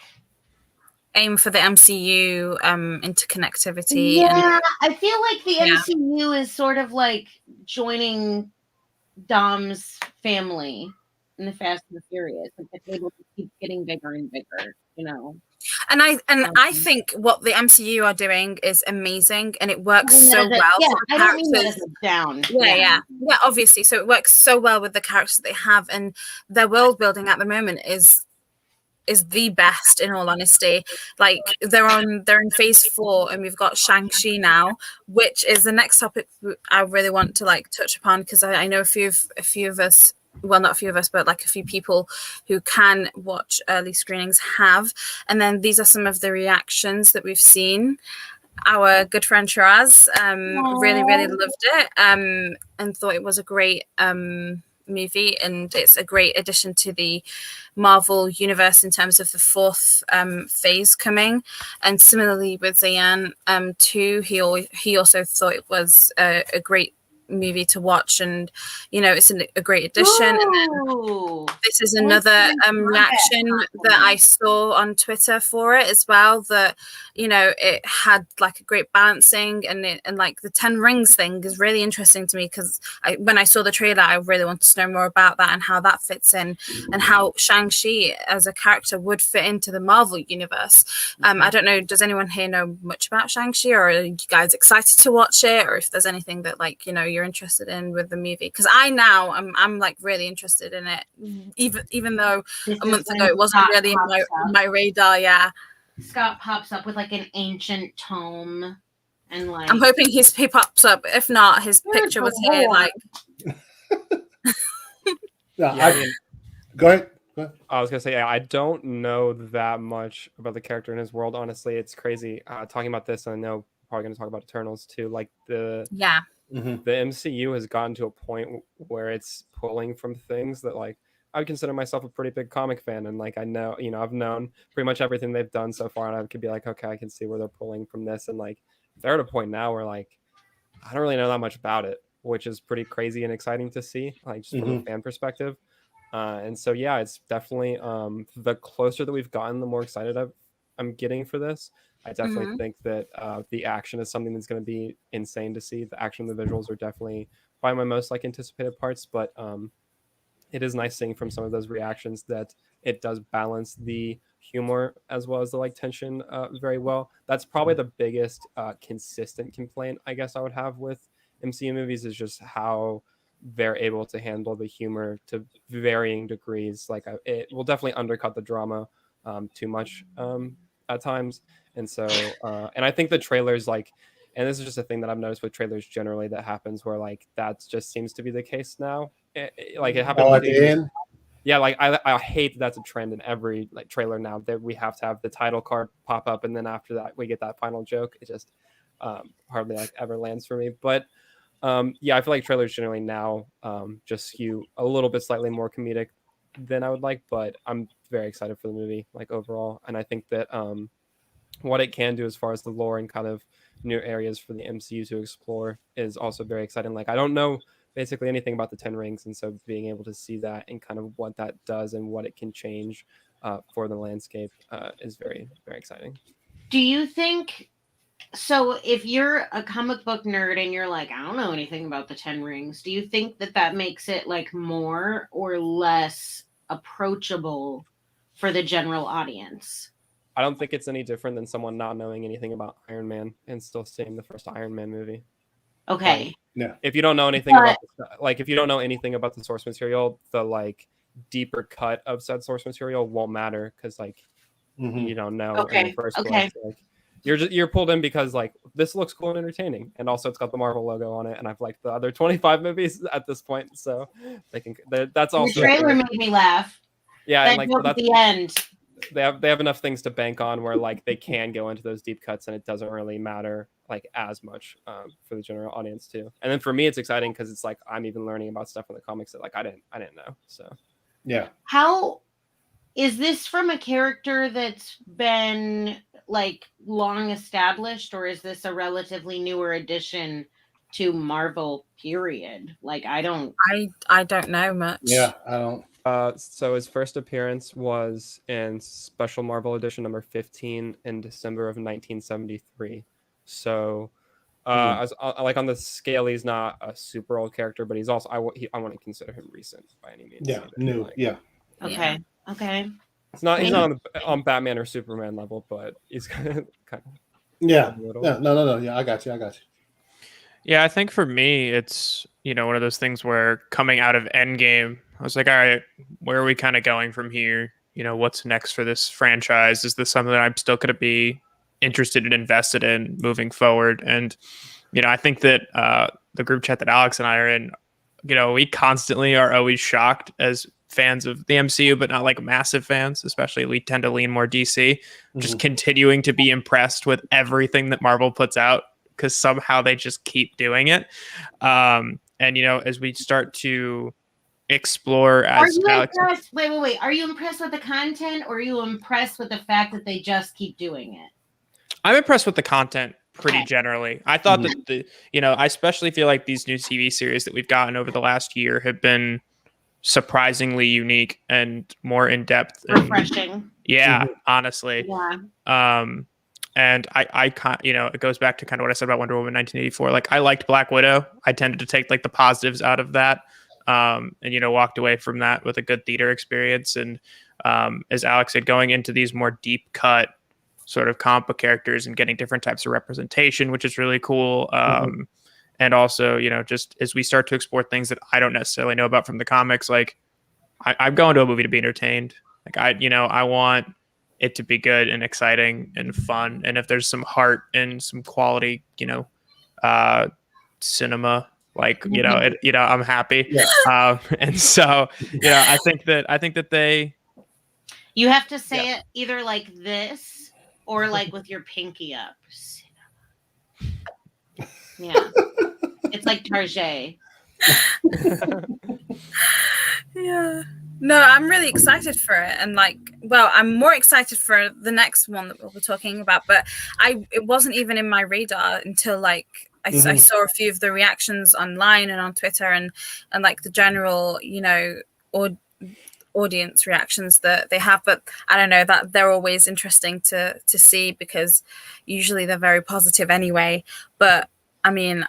aim for the MCU interconnectivity. Yeah, I feel like the MCU is sort of like joining Dom's family in the Fast and the Furious. Like the table keeps getting bigger and bigger, you know. And I think what the MCU are doing is amazing, and it works so well. Yeah, I don't mean that as a down. Yeah, obviously. So it works so well with the characters they have, and their world building at the moment is the best, in all honesty. Like they're in phase 4 and we've got Shang-Chi now, which is the next topic I really want to like touch upon, because I know a few of us, well, not a few of us, but like a few people who can watch early screenings have. And then these are some of the reactions that we've seen. Our good friend Shiraz really loved it and thought it was a great movie, and it's a great addition to the Marvel universe in terms of the 4th phase coming. And similarly with Zayan too, he also thought it was a great movie to watch, and you know it's a great addition. And then this is another reaction that I saw on Twitter for it as well, that you know it had like a great balancing, and like the 10 rings thing is really interesting to me, because when I saw the trailer I really wanted to know more about that and how that fits in, and how Shang-Chi as a character would fit into the Marvel universe. I don't know, does anyone here know much about Shang-Chi, or are you guys excited to watch it, or if there's anything that like you know you're interested in with the movie? Because I'm like really interested in it, even though a month ago it wasn't really on my radar. Scott pops up with like an ancient tome, and like I'm hoping he pops up. If not, his picture was here. Like, go ahead. I was gonna say, I don't know that much about the character in his world. Honestly, it's crazy talking about this. And I know we're probably gonna talk about Eternals too. Like the MCU has gotten to a point where it's pulling from things that like I would consider myself a pretty big comic fan, and like I know, you know, I've known pretty much everything they've done so far, and I could be like, okay, I can see where they're pulling from this, and like they're at a point now where like I don't really know that much about it, which is pretty crazy and exciting to see, like just from a fan perspective. And so yeah, it's definitely the closer that we've gotten, the more excited I'm getting for this. I definitely think that the action is something that's going to be insane to see. The action, the visuals are definitely probably my most like anticipated parts, but it is nice seeing from some of those reactions that it does balance the humor as well as the like tension very well. That's probably the biggest consistent complaint I guess I would have with MCU movies, is just how they're able to handle the humor to varying degrees. Like it will definitely undercut the drama too much at times. And so and I think the trailers, like, and this is just a thing that I've noticed with trailers generally that happens, where like that just seems to be the case now. Like it happened at the end. yeah, like I hate that that's a trend in every like trailer now, that we have to have the title card pop up, and then after that we get that final joke. It just hardly like ever lands for me. But yeah, I feel like trailers generally now just skew a little bit slightly more comedic than I would like. But I'm very excited for the movie, like overall, and I think that what it can do as far as the lore and kind of new areas for the MCU to explore is also very exciting. Like I don't know basically anything about the 10 rings, and so being able to see that and kind of what that does and what it can change for the landscape is very, very exciting. Do you think so? If you're a comic book nerd and you're like, I don't know anything about the 10 rings, do you think that makes it like more or less approachable for the general audience? I don't think it's any different than someone not knowing anything about Iron Man and still seeing the first Iron Man movie. Okay. Like, Yeah. if you don't know anything about like if you don't know anything about the source material, the like deeper cut of said source material won't matter, because like you don't know in the first place. Like you're pulled in because like this looks cool and entertaining, and also it's got the Marvel logo on it, and I've liked the other 25 movies at this point, so they can. That's also the trailer made me laugh. Yeah, that and like joke at the end. They have enough things to bank on where like they can go into those deep cuts, and it doesn't really matter like as much for the general audience too. And then for me, it's exciting because it's like I'm even learning about stuff in the comics that like I didn't know. So yeah. How is this from a character that's been like long established, or is this a relatively newer addition to Marvel? Period. Like I don't know much. Yeah, I don't. So his first appearance was in Special Marvel Edition number 15 in December of 1973. So, as like on the scale, he's not a super old character, but he's also I want to consider him recent by any means. Yeah, new. Like, yeah. Okay. Okay. He's not on Batman or Superman level, but he's kind of Yeah. No. Yeah, I got you. Yeah, I think for me, it's, one of those things where coming out of Endgame, I was like, all right, where are we kind of going from here? What's next for this franchise? Is this something that I'm still going to be interested and invested in moving forward? And, I think that the group chat that Alex and I are in, we constantly are always shocked as fans of the MCU, but not like massive fans, especially we tend to lean more DC, just continuing to be impressed with everything that Marvel puts out, because somehow they just keep doing it. And, as we start to explore as Alex, wait. Are you impressed with the content, or are you impressed with the fact that they just keep doing it? I'm impressed with the content pretty generally. I thought that I especially feel like these new TV series that we've gotten over the last year have been surprisingly unique and more in depth. Refreshing. Honestly. Yeah. And I it goes back to kind of what I said about Wonder Woman 1984. Like I liked Black Widow. I tended to take like the positives out of that. And walked away from that with a good theater experience. And as Alex said, going into these more deep cut sort of comic book characters and getting different types of representation, which is really cool. And also, just as we start to explore things that I don't necessarily know about from the comics, like I'm going to a movie to be entertained. Like I want it to be good and exciting and fun. And if there's some heart and some quality, cinema, like, I'm happy. Yeah. And so, I think that they, you have to say it either like this or like with your pinky up. Yeah. It's like Tarjay. Yeah. No, I'm really excited for it. And I'm more excited for the next one that we'll be talking about. But it wasn't even in my radar until I saw a few of the reactions online and on Twitter and like the general, audience reactions that they have. But I don't know, that they're always interesting to see, because usually they're very positive anyway. But I mean,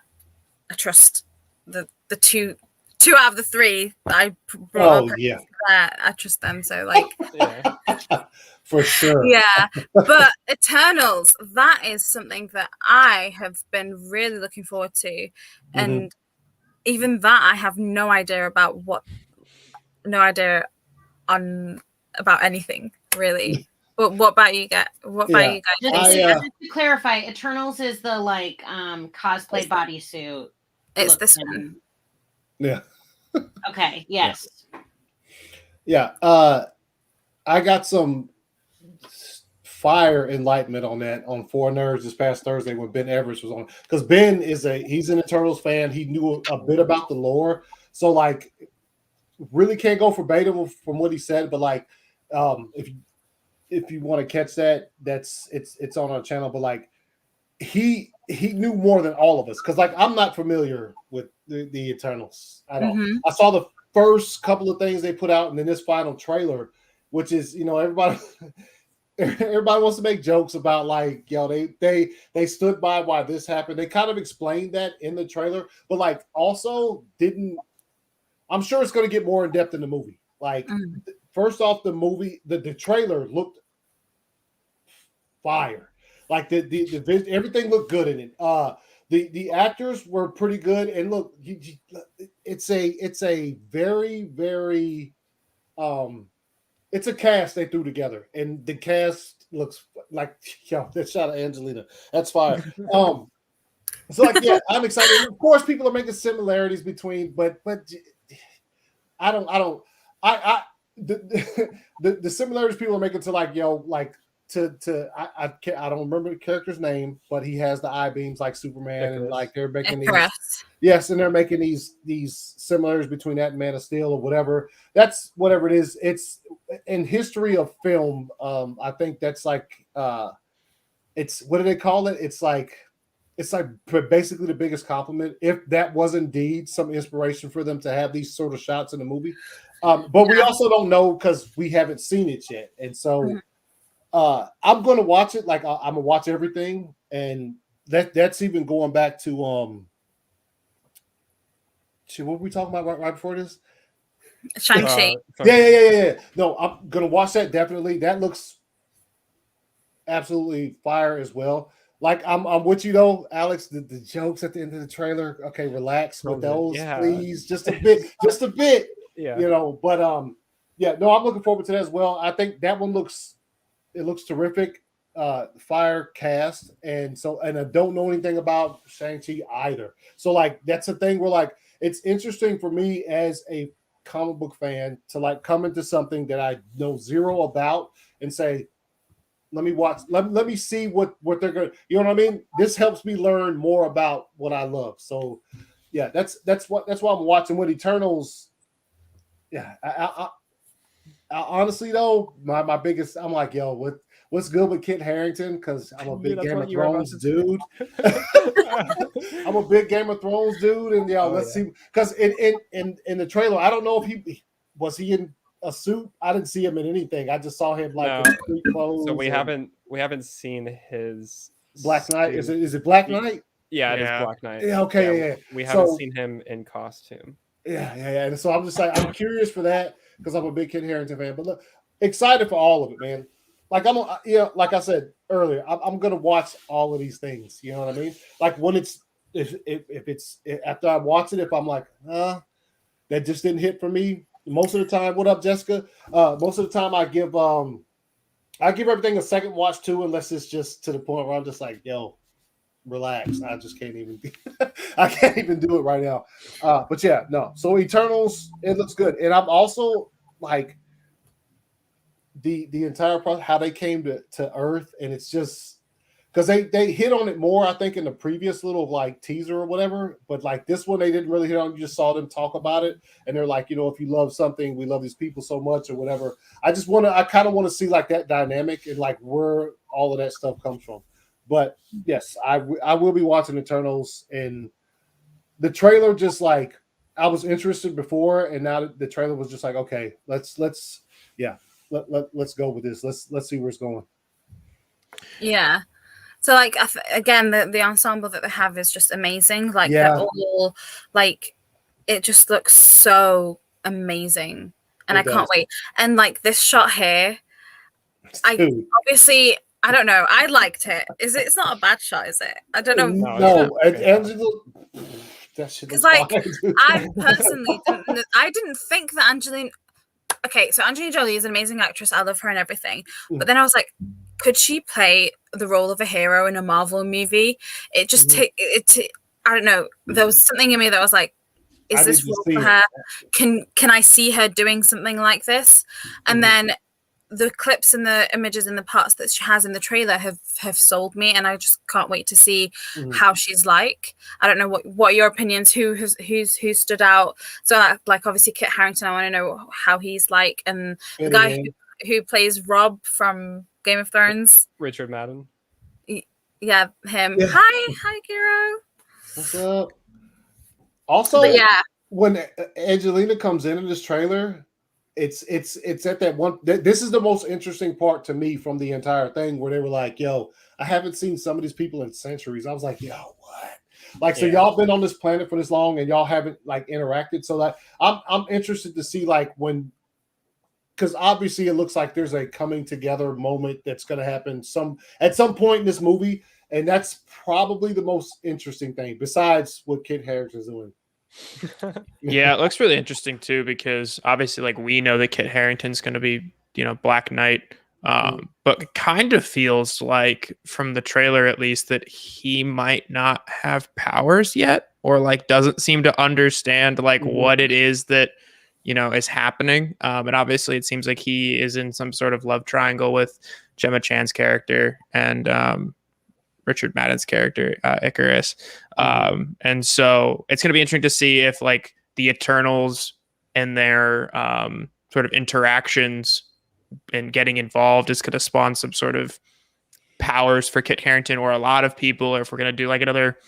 I trust the two 2 out of the 3 that I brought up, yeah, I trust them. So like, Yeah. for sure. yeah. But Eternals, that is something that I have been really looking forward to, and even that I have no idea on about anything really. But what about you guys? What about you guys? Just to clarify, Eternals is the like cosplay bodysuit. It's this one. Yeah. Okay. Yes. Yeah. I got some fire enlightenment on that on Four Nerds this past Thursday when Ben Everest was on, because Ben he's an Eternals fan. He knew a bit about the lore, so like really can't go verbatim from what he said, but like if you want to catch that, it's on our channel. But like he knew more than all of us, because like I'm not familiar with the Eternals at all. I saw the first couple of things they put out, and then this final trailer, which is, you know, everybody wants to make jokes about like, yo, they stood by why this happened. They kind of explained that in the trailer, but like also didn't. I'm sure it's going to get more in depth in the movie. Like, first off, the movie, the trailer looked fire. Like the everything looked good in it. The actors were pretty good, and look, it's a very, very it's a cast they threw together, and the cast looks like, yo, that shot of Angelina, that's fire. So like, yeah, I'm excited. Of course, people are making similarities between, but the similarities people are making to like, yo, like I don't remember the character's name, but he has the eye beams like Superman, and like they're making these, and they're making these similarities between that and Man of Steel or whatever. That's whatever it is. It's in history of film. I think that's like it's, what do they call it? It's like basically the biggest compliment, if that was indeed some inspiration for them to have these sort of shots in the movie. But we also don't know because we haven't seen it yet, and so. I'm going to watch it. Like I'm going to watch everything, and that's even going back to what were we talking about right before this? Shang-Chi. Yeah. No, I'm going to watch that definitely. That looks absolutely fire as well. Like I'm with you though, Alex. The jokes at the end of the trailer. Okay, relax with those, please. Just a bit. Yeah. You know, but yeah. No, I'm looking forward to that as well. I think that one looks terrific. Fire cast, and I don't know anything about Shang-Chi either. So like that's a thing where like it's interesting for me as a comic book fan to like come into something that I know zero about and say, let me watch, let me see what they're gonna, you know what I mean? This helps me learn more about what I love. So yeah, that's why I'm watching with Eternals. Yeah, I honestly though, my biggest, I'm like, yo, what's good with Kit Harington? Because I'm a big Game of Thrones dude. I'm a big Game of Thrones dude, and let's see. Because in the trailer, I don't know if he was in a suit. I didn't see him in anything. I just saw him like in street clothes. So we haven't seen his Black Knight. Is it Black Knight? Yeah, it is Black Knight. Yeah, okay, yeah. We haven't seen him in costume. Yeah. And so I'm just like, I'm curious for that because I'm a big Kit Harington fan. But look, excited for all of it, man. Like like I said earlier, I'm gonna watch all of these things. You know what I mean? Like when it's if it's after I watch it, if I'm like, that just didn't hit for me. Most of the time, what up, Jessica? Most of the time, I give everything a second watch too, unless it's just to the point where I'm just like, yo, relax. I just can't even. I can't even do it right now. But yeah, no. So Eternals, it looks good, and I'm also like. The entire process, how they came to Earth, and it's just because they hit on it more, I think, in the previous little like teaser or whatever, but like this one they didn't really hit on. You just saw them talk about it, and they're like, you know, if you love something, we love these people so much or whatever. I kind of want to see like that dynamic and like where all of that stuff comes from. But yes, I will be watching Eternals, and the trailer just like I was interested before, and now the trailer was just like, okay, let's go with this. Let's see where it's going. Yeah. So like again, the ensemble that they have is just amazing. Like they're all like it just looks so amazing, and I can't wait. And like this shot here, obviously I don't know. I liked it. It's not a bad shot, is it? I don't know. No, Angela. Because like I personally didn't think that Angelina. Okay, so Angelina Jolie is an amazing actress. I love her and everything. But then I was like, could she play the role of a hero in a Marvel movie? It just I don't know. There was something in me that was like, is this role for her? Can I see her doing something like this? And then the clips and the images and the parts that she has in the trailer have sold me, and I just can't wait to see how she's like. I don't know what are your opinions, who stood out. So like obviously Kit Harington, I want to know how he's like, and the guy who plays Rob from Game of Thrones, Richard Madden. Yeah, him. Yeah. Hi Kiro. What's up? Also, when Angelina comes in this trailer, it's at that one. This is the most interesting part to me from the entire thing, where they were like, "Yo, I haven't seen some of these people in centuries." I was like, "Yo, what?" Like, so y'all been on this planet for this long, and y'all haven't like interacted. So that I'm interested to see like when, because obviously it looks like there's a coming together moment that's going to happen at some point in this movie, and that's probably the most interesting thing besides what Kit Harington's doing. Yeah, it looks really interesting too, because obviously like we know that Kit Harington's going to be, Black Knight, but it kind of feels like from the trailer at least that he might not have powers yet, or like doesn't seem to understand like what it is that is happening, and obviously it seems like he is in some sort of love triangle with Gemma Chan's character and Richard Madden's character, Icarus. And so it's going to be interesting to see if like the Eternals and their sort of interactions and getting involved is going to spawn some sort of powers for Kit Harington or a lot of people, or if we're going to do like another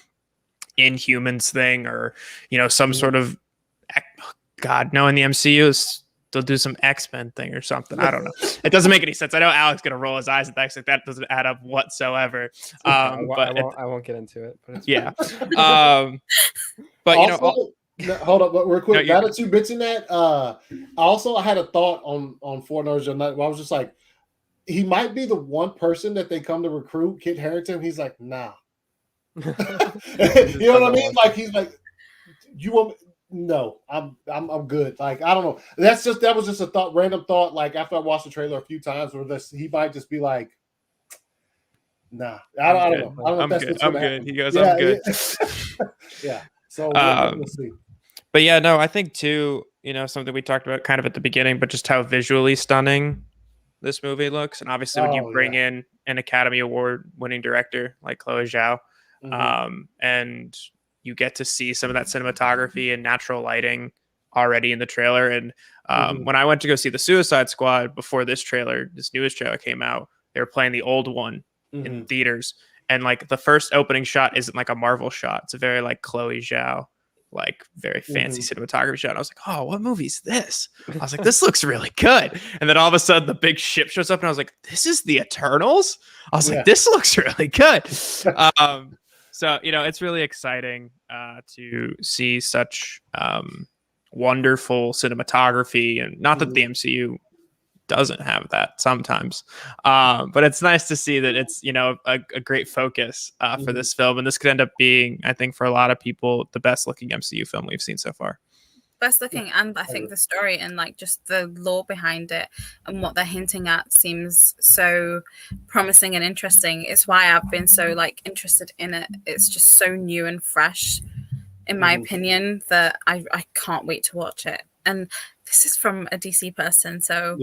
Inhumans thing, or, some sort of, God, no, in the MCU they'll do some X-Men thing or something. I don't know. It doesn't make any sense. I know Alex going to roll his eyes at that. Like, that doesn't add up whatsoever. I won't get into it. But it's but also, hold up, real quick. Now that you mentioned that, I had a thought on Four Nerds Night. I was just like, he might be the one person that they come to recruit, Kit Harington. He's like, nah. You know what I mean? Like, he's like, you want. No, I'm good. Like, I don't know. That was just a random thought. Like, after I watched the trailer a few times, where he might just be like, "Nah, I don't know. I don't know if that's what's gonna happen." He goes, "I'm good." Yeah. So we'll see. But yeah, no, I think too. Something we talked about kind of at the beginning, but just how visually stunning this movie looks, and obviously when you bring in an Academy Award-winning director like Chloe Zhao, and you get to see some of that cinematography and natural lighting already in the trailer. And when I went to go see The Suicide Squad before this newest trailer came out, they were playing the old one in theaters. And like the first opening shot isn't like a Marvel shot. It's a very like Chloe Zhao, like very fancy cinematography shot. And I was like, oh, what movie's this? I was like, this looks really good. And then all of a sudden the big ship shows up and I was like, this is the Eternals? I was like, this looks really good. So, it's really exciting to see such wonderful cinematography, and not that the MCU doesn't have that sometimes, but it's nice to see that it's, a great focus for this film. And this could end up being, I think, for a lot of people, the best looking MCU film we've seen so far. Best looking, and I think the story and like just the lore behind it and what they're hinting at seems so promising and interesting. It's why I've been so like interested in it. It's just so new and fresh, in my opinion, that I can't wait to watch it. And this is from a DC person, so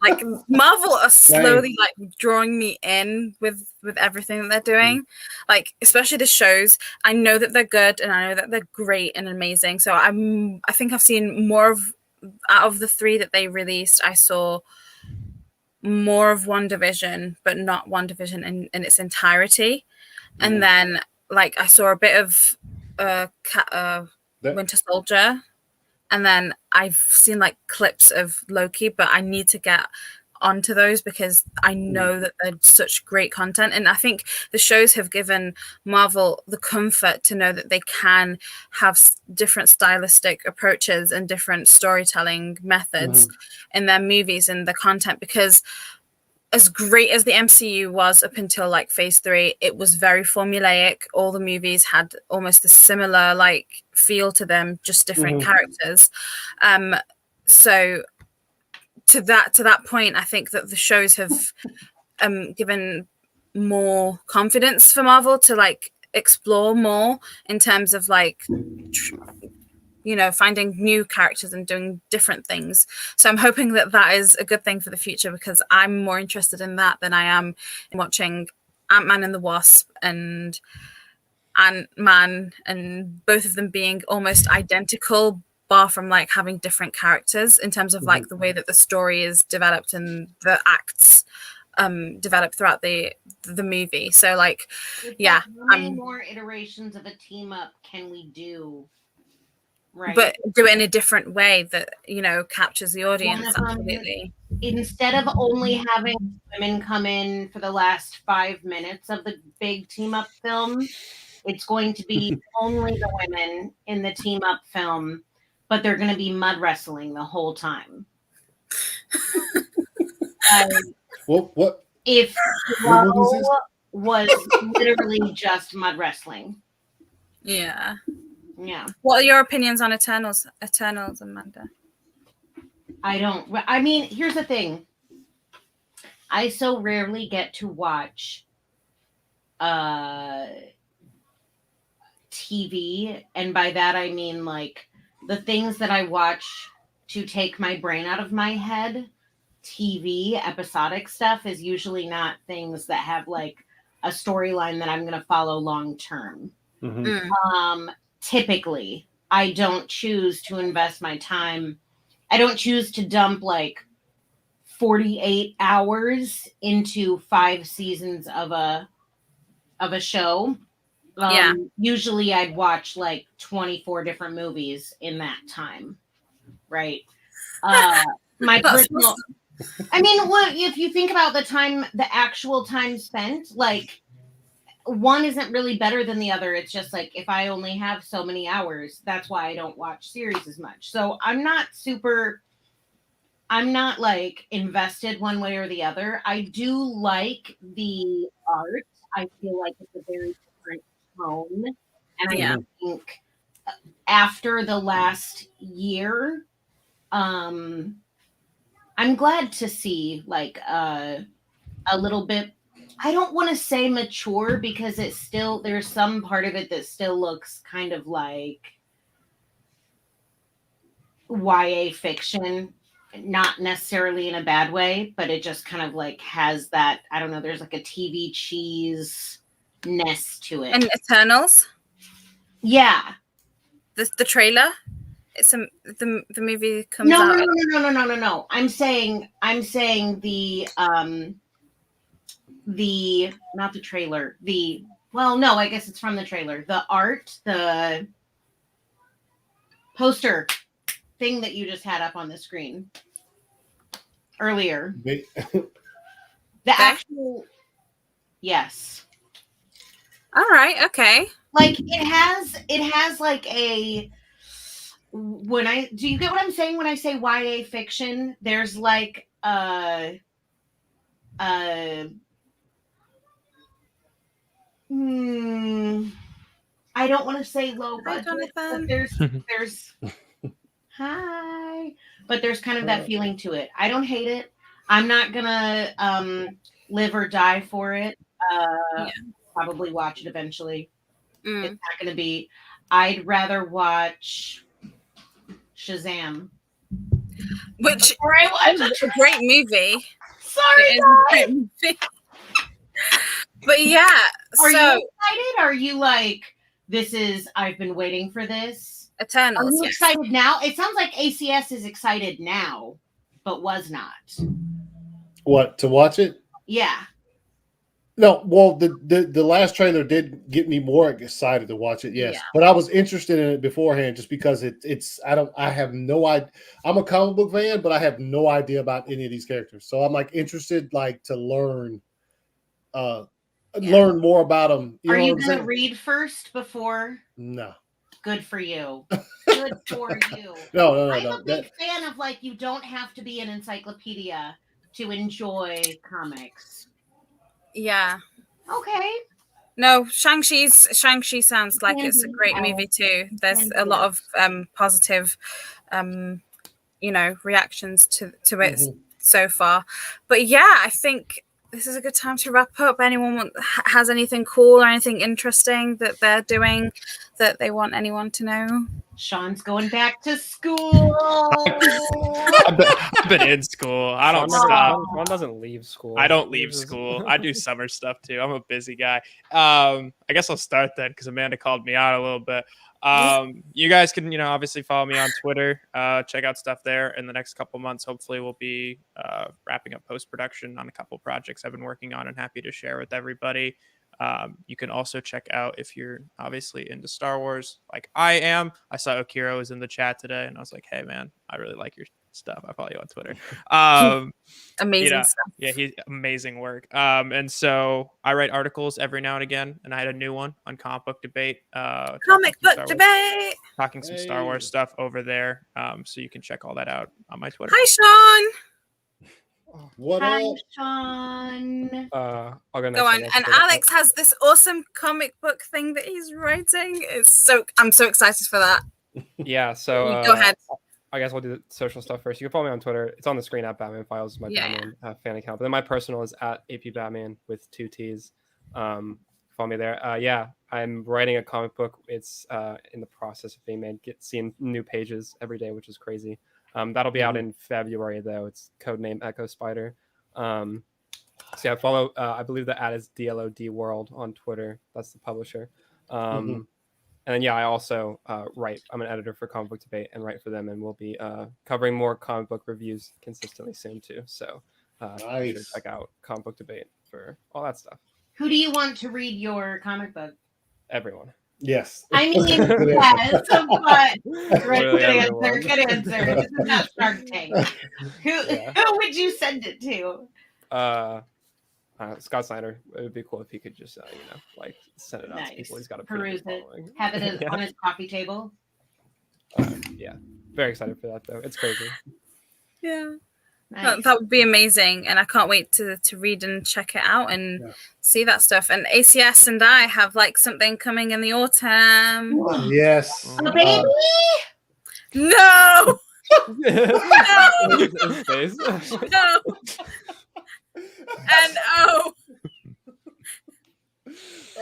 like Marvel are slowly like drawing me in with everything that they're doing, like especially the shows. I know that they're good and I know that they're great and amazing. So I think I've seen more of, out of the 3 that they released, I saw more of WandaVision, but not WandaVision in its entirety. And then like I saw a bit of Winter Soldier. And then I've seen like clips of Loki, but I need to get onto those because I know that they're such great content. And I think the shows have given Marvel the comfort to know that they can have different stylistic approaches and different storytelling methods in their movies and the content, because as great as the MCU was up until like phase 3, it was very formulaic. All the movies had almost a similar like feel to them, just different characters. So to that point, I think that the shows have given more confidence for Marvel to like explore more in terms of like finding new characters and doing different things. So I'm hoping that that is a good thing for the future, because I'm more interested in that than I am in watching Ant-Man and the Wasp and Ant-Man, and both of them being almost identical, bar from like having different characters in terms of like the way that the story is developed and the acts developed throughout the movie. So like, yeah, how many more iterations of a team up can we do? Right. But do it in a different way that captures the audience. Absolutely. Instead of only having women come in for the last 5 minutes of the big team up film, it's going to be only the women in the team up film, but they're going to be mud wrestling the whole time. What? If Vero was literally just mud wrestling. Yeah. Yeah. What are your opinions on Eternals, Amanda? I mean, here's the thing. I so rarely get to watch TV, and by that I mean like the things that I watch to take my brain out of my head. TV episodic stuff is usually not things that have like a storyline that I'm going to follow long term. Typically, I don't choose to invest my time. I don't choose to dump like 48 hours into 5 seasons of a show. Usually I'd watch like 24 different movies in that time. Right. My personal, I mean, if you think about the actual time spent, like one isn't really better than the other. It's just like, if I only have so many hours, that's why I don't watch series as much. So I'm not like invested one way or the other. I do like the art. I feel like it's a very different tone. And I think after the last year, I'm glad to see like a little bit, I don't want to say mature, because there's some part of it that still looks kind of like YA fiction, not necessarily in a bad way, but it just kind of like has that, I don't know, there's like a TV cheese-ness to it. And Eternals? Yeah. The trailer? It's the movie comes out. No. I'm saying the not the trailer. No, I guess it's from the trailer. The art, the poster thing that you just had up on the screen earlier. The actual, yes. All right. Okay. Like it has like a, do you get what I'm saying when I say YA fiction? There's like I don't want to say low budget, but there's hi, but there's kind of that feeling to it. I don't hate it. I'm not gonna live or die for it. Probably watch it eventually. It's not gonna be. I'd rather watch Shazam, which is a great movie. Sorry, guys. But yeah, are you excited? Are you like, I've been waiting for this? Eternals. Are you excited now? It sounds like ACS is excited now, but was not. What, to watch it? Yeah. No, well, the last trailer did get me more excited to watch it. Yes, Yeah. but I was interested in it beforehand just because I have no idea. I'm a comic book fan, but I have no idea about any of these characters. So I'm like interested, like to learn more about them. Are you what I'm gonna saying? read first before? No. Good for you. Good for you. No. I'm a big fan of like you don't have to be an encyclopedia to enjoy comics. Yeah. Okay. No, Shang-Chi sounds like it's a great movie too. There's a lot of positive reactions to it so far. But yeah, I think this is a good time to wrap up. Anyone has anything cool or anything interesting that they're doing that they want anyone to know? Sean's going back to school. I've been in school. I don't stop. Sean doesn't leave school. I don't leave school. I do summer stuff too. I'm a busy guy. I guess I'll start then because Amanda called me out a little bit. You guys can, obviously follow me on Twitter. Check out stuff there. In the next couple months, hopefully we'll be wrapping up post-production on a couple projects I've been working on and happy to share with everybody. You can also check out if you're obviously into Star Wars like I am. I saw Akira was in the chat today and I was like, hey man, I really like your stuff. I follow you on Twitter. Amazing stuff. Yeah, he's amazing work. And so I write articles every now and again, and I had a new one on Comic Book Debate. Comic Book Debate. Talking some Star Wars stuff over there. So you can check all that out on my Twitter. Hi, Sean. What Hi, up? Sean. I'll go next. Go on. And Alex has this awesome comic book thing that he's writing. I'm so excited for that. Yeah, so Go ahead. I guess we'll do the social stuff first. You can follow me on Twitter. It's on the screen at Batman Files, my Batman fan account. But then my personal is at AP Batman with 2 T's. Follow me there. I'm writing a comic book. It's in the process of being made. Seeing new pages every day, which is crazy. That'll be out in February, though. It's codename Echo Spider. Follow. I believe the ad is DLOD World on Twitter. That's the publisher. And then, I also write. I'm an editor for Comic Book Debate and write for them. And we'll be covering more comic book reviews consistently soon, too. So be sure to check out Comic Book Debate for all that stuff. Who do you want to read your comic book? Everyone. Yes. I mean, yes, but good answer. This is not Shark Tank. Who would you send it to? Scott Snyder. It would be cool if he could just, send it out to people. He's got a peruse it, have it on his coffee table. Very excited for that though. It's crazy. Yeah. Nice. That would be amazing, and I can't wait to read and check it out and see that stuff. And ACS and I have something coming in the autumn. Yes. A baby? No. No. And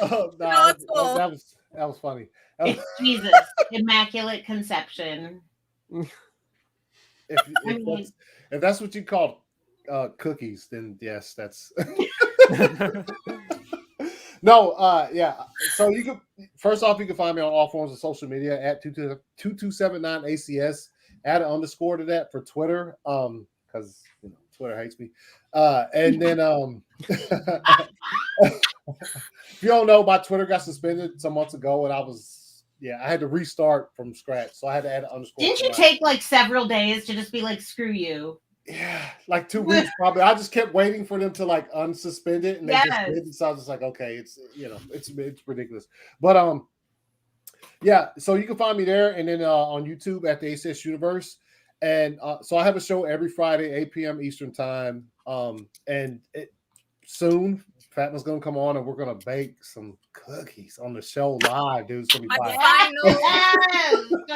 Oh, no, Not at all. that was funny. It's Jesus, Immaculate Conception. If that's what you call cookies, then yes, that's no. So you can first off, you can find me on all forms of social media at 2279 ACS. Add an underscore to that for Twitter, because Twitter hates me. And then if you don't know, my Twitter got suspended some months ago, and I had to restart from scratch, so I had to add an underscore. Didn't you take several days to just be screw you? Yeah, 2 weeks probably. I just kept waiting for them to unsuspend it, and they just didn't. So I was just like, okay, it's it's ridiculous. But so you can find me there, and then on YouTube at the ACS Universe, and so I have a show every Friday, 8 p.m. Eastern time, and soon Fatma's gonna come on, and we're gonna bake some cookies on the show live, dude. It's gonna be fun.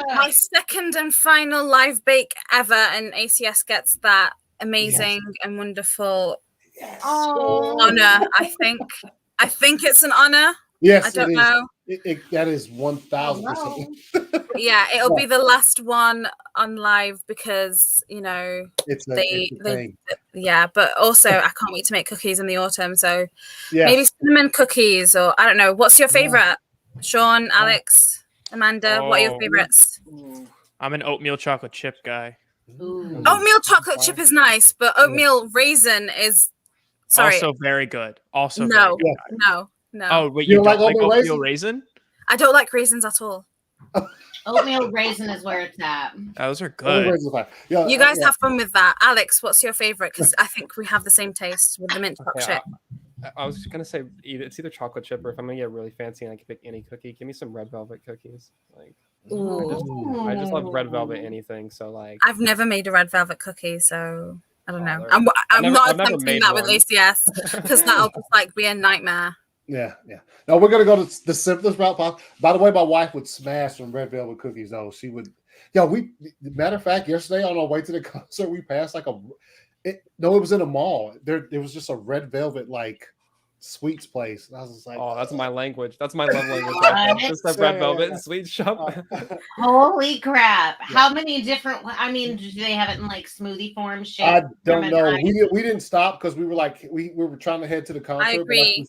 My second and final live bake ever, and ACS gets that amazing and wonderful honor. I think it's an honor. Yes, I don't know. That is 1,000%. Yeah, it'll be the last one on live because it's a thing. Yeah, but also I can't wait to make cookies in the autumn. So maybe cinnamon cookies, or I don't know. What's your favorite, Sean, Alex, Amanda? What are your favorites? I'm an oatmeal chocolate chip guy. Ooh. Oatmeal chocolate chip is nice, but oatmeal raisin is Sorry. Also very good. Also No, very good. no. Oh, wait, You you don't don't like like oatmeal oatmeal raisin? raisin? I don't like raisins at all. Oatmeal raisin is where it's at. Those are Oatmeal good. raisin's fine. Yeah, You guys yeah. have fun with that. Alex, what's your favorite? Because I think we have the same taste with the mint chocolate chip. I was gonna say it's either chocolate chip or if I'm gonna get really fancy and I can pick any cookie, give me some red velvet cookies. Like Ooh. I just love red velvet anything. So like I've never made a red velvet cookie, so I don't know. they're- I'm I've not never attempting made that with one. ACS because that'll just like be a nightmare. Yeah. No, we're gonna go to the simplest route possible. By the way, my wife would smash some red velvet cookies. Though she would. Yeah, matter of fact, yesterday on our way to the concert, we passed like it was in a mall. There was just a red velvet like sweets place. And I was just like, oh, that's my language. That's my love language. Right there. Just that red velvet and sweet shop. Holy crap! How many different? I mean, do they have it in like smoothie form? Shape, I don't know. ice? We didn't stop because we were like we were trying to head to the concert. I agree.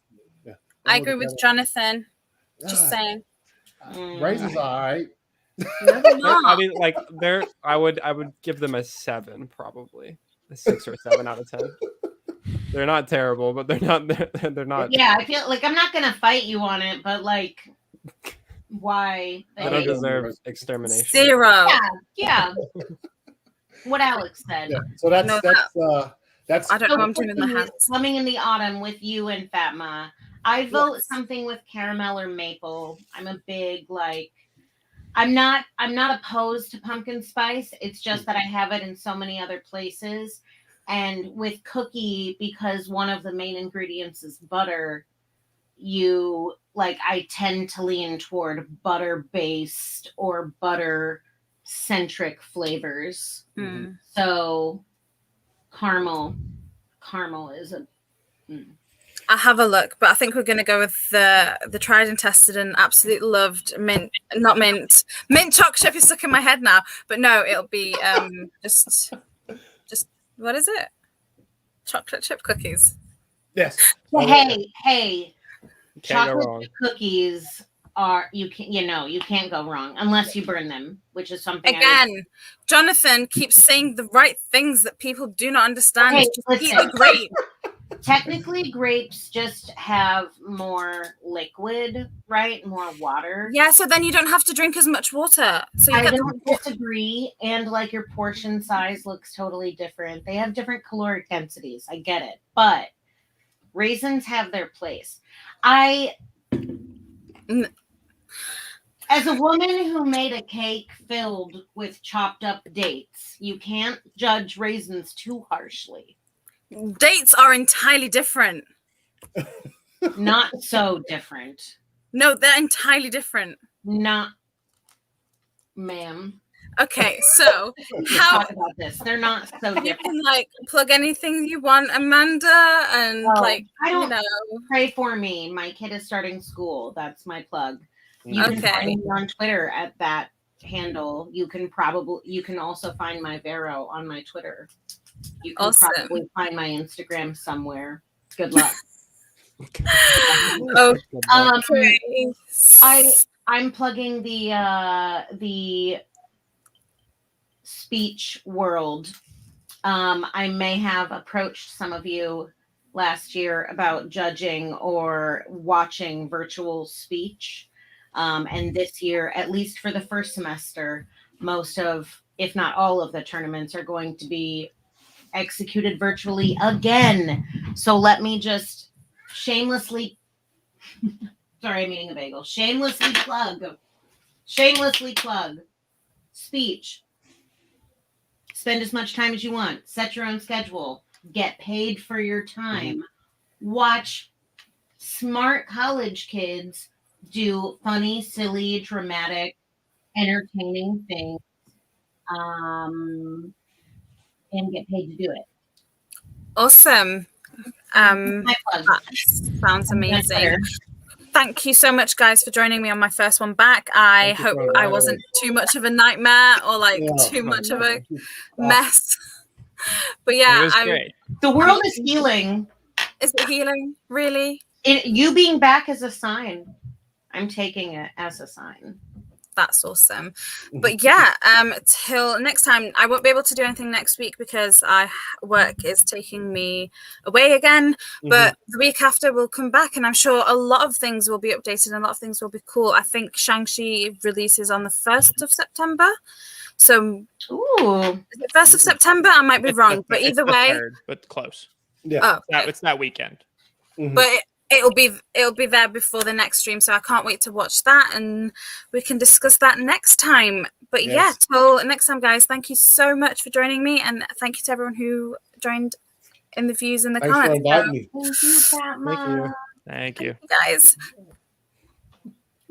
I agree with Jonathan. Just saying. Raisins are all right. No, they're not. I mean, like I would give them a 7 probably, a 6 or 7 out of 10. They're not terrible, but they're not. Yeah, I feel like I'm not gonna fight you on it, but like, why? They don't deserve extermination. 0. Yeah. What Alex said. Yeah. So that's I don't know what I'm doing in the house. Coming in the autumn with you and Fatma. I vote something with caramel or maple. I'm a big I'm not opposed to pumpkin spice. It's just that I have it in so many other places. And with cookie, because one of the main ingredients is butter, I tend to lean toward butter based or butter centric flavors. Mm. So caramel is a I'll have a look, but I think we're going to go with the tried and tested and absolutely loved mint chocolate chip is stuck in my head now. But no, it'll be just what is it? Chocolate chip cookies. Yes. Hey, Can't go chocolate wrong. chip cookies are you can't go wrong unless you burn them, which is something Again, Jonathan keeps saying the right things that people do not understand. Okay, Just eat the grape. Technically, grapes just have more liquid, right? More water. Yeah, so then you don't have to drink as much water. So I don't disagree. And like your portion size looks totally different. They have different caloric densities. I get it. But raisins have their place. As a woman who made a cake filled with chopped up dates, you can't judge raisins too harshly. Dates are entirely different. Not so different. No, they're entirely different. Not, ma'am. Okay, so how talk about this? They're not so different. You can plug anything you want, Amanda, and I don't pray for me. My kid is starting school. That's my plug. You can find me on Twitter at that handle. You can also find my Vero on my Twitter. You can probably find my Instagram somewhere. Good luck. I'm plugging the speech world. I may have approached some of you last year about judging or watching virtual speech. And this year, at least for the first semester, most of, if not all of the tournaments are going to be executed virtually again. So let me just shamelessly, sorry, I'm eating a bagel. Shamelessly plug speech. Spend as much time as you want. Set your own schedule. Get paid for your time. Watch smart college kids do funny, silly, dramatic, entertaining things. And get paid to do it. Awesome. That sounds amazing. Thank you so much, guys, for joining me on my first one back. I hope I wasn't too much of a nightmare or too much of a mess. But yeah, it was great. The world is healing. Is it healing? Really? You being back is a sign. I'm taking it as a sign. that's awesome. But yeah, till next time, I won't be able to do anything next week because work is taking me away again. But the week after we'll come back, and I'm sure a lot of things will be updated and a lot of things will be cool. I think Shang-Chi releases on the 1st of September. So, Ooh, 1st of September, I might be wrong, but either way, 3rd, but close. Yeah, It's that weekend. But it'll be there before the next stream, so I can't wait to watch that, and we can discuss that next time. But yeah, till next time, guys, thank you so much for joining me, and thank you to everyone who joined in the views in the Thanks for comments. inviting me. thank you, Fatma. Thank you. Guys.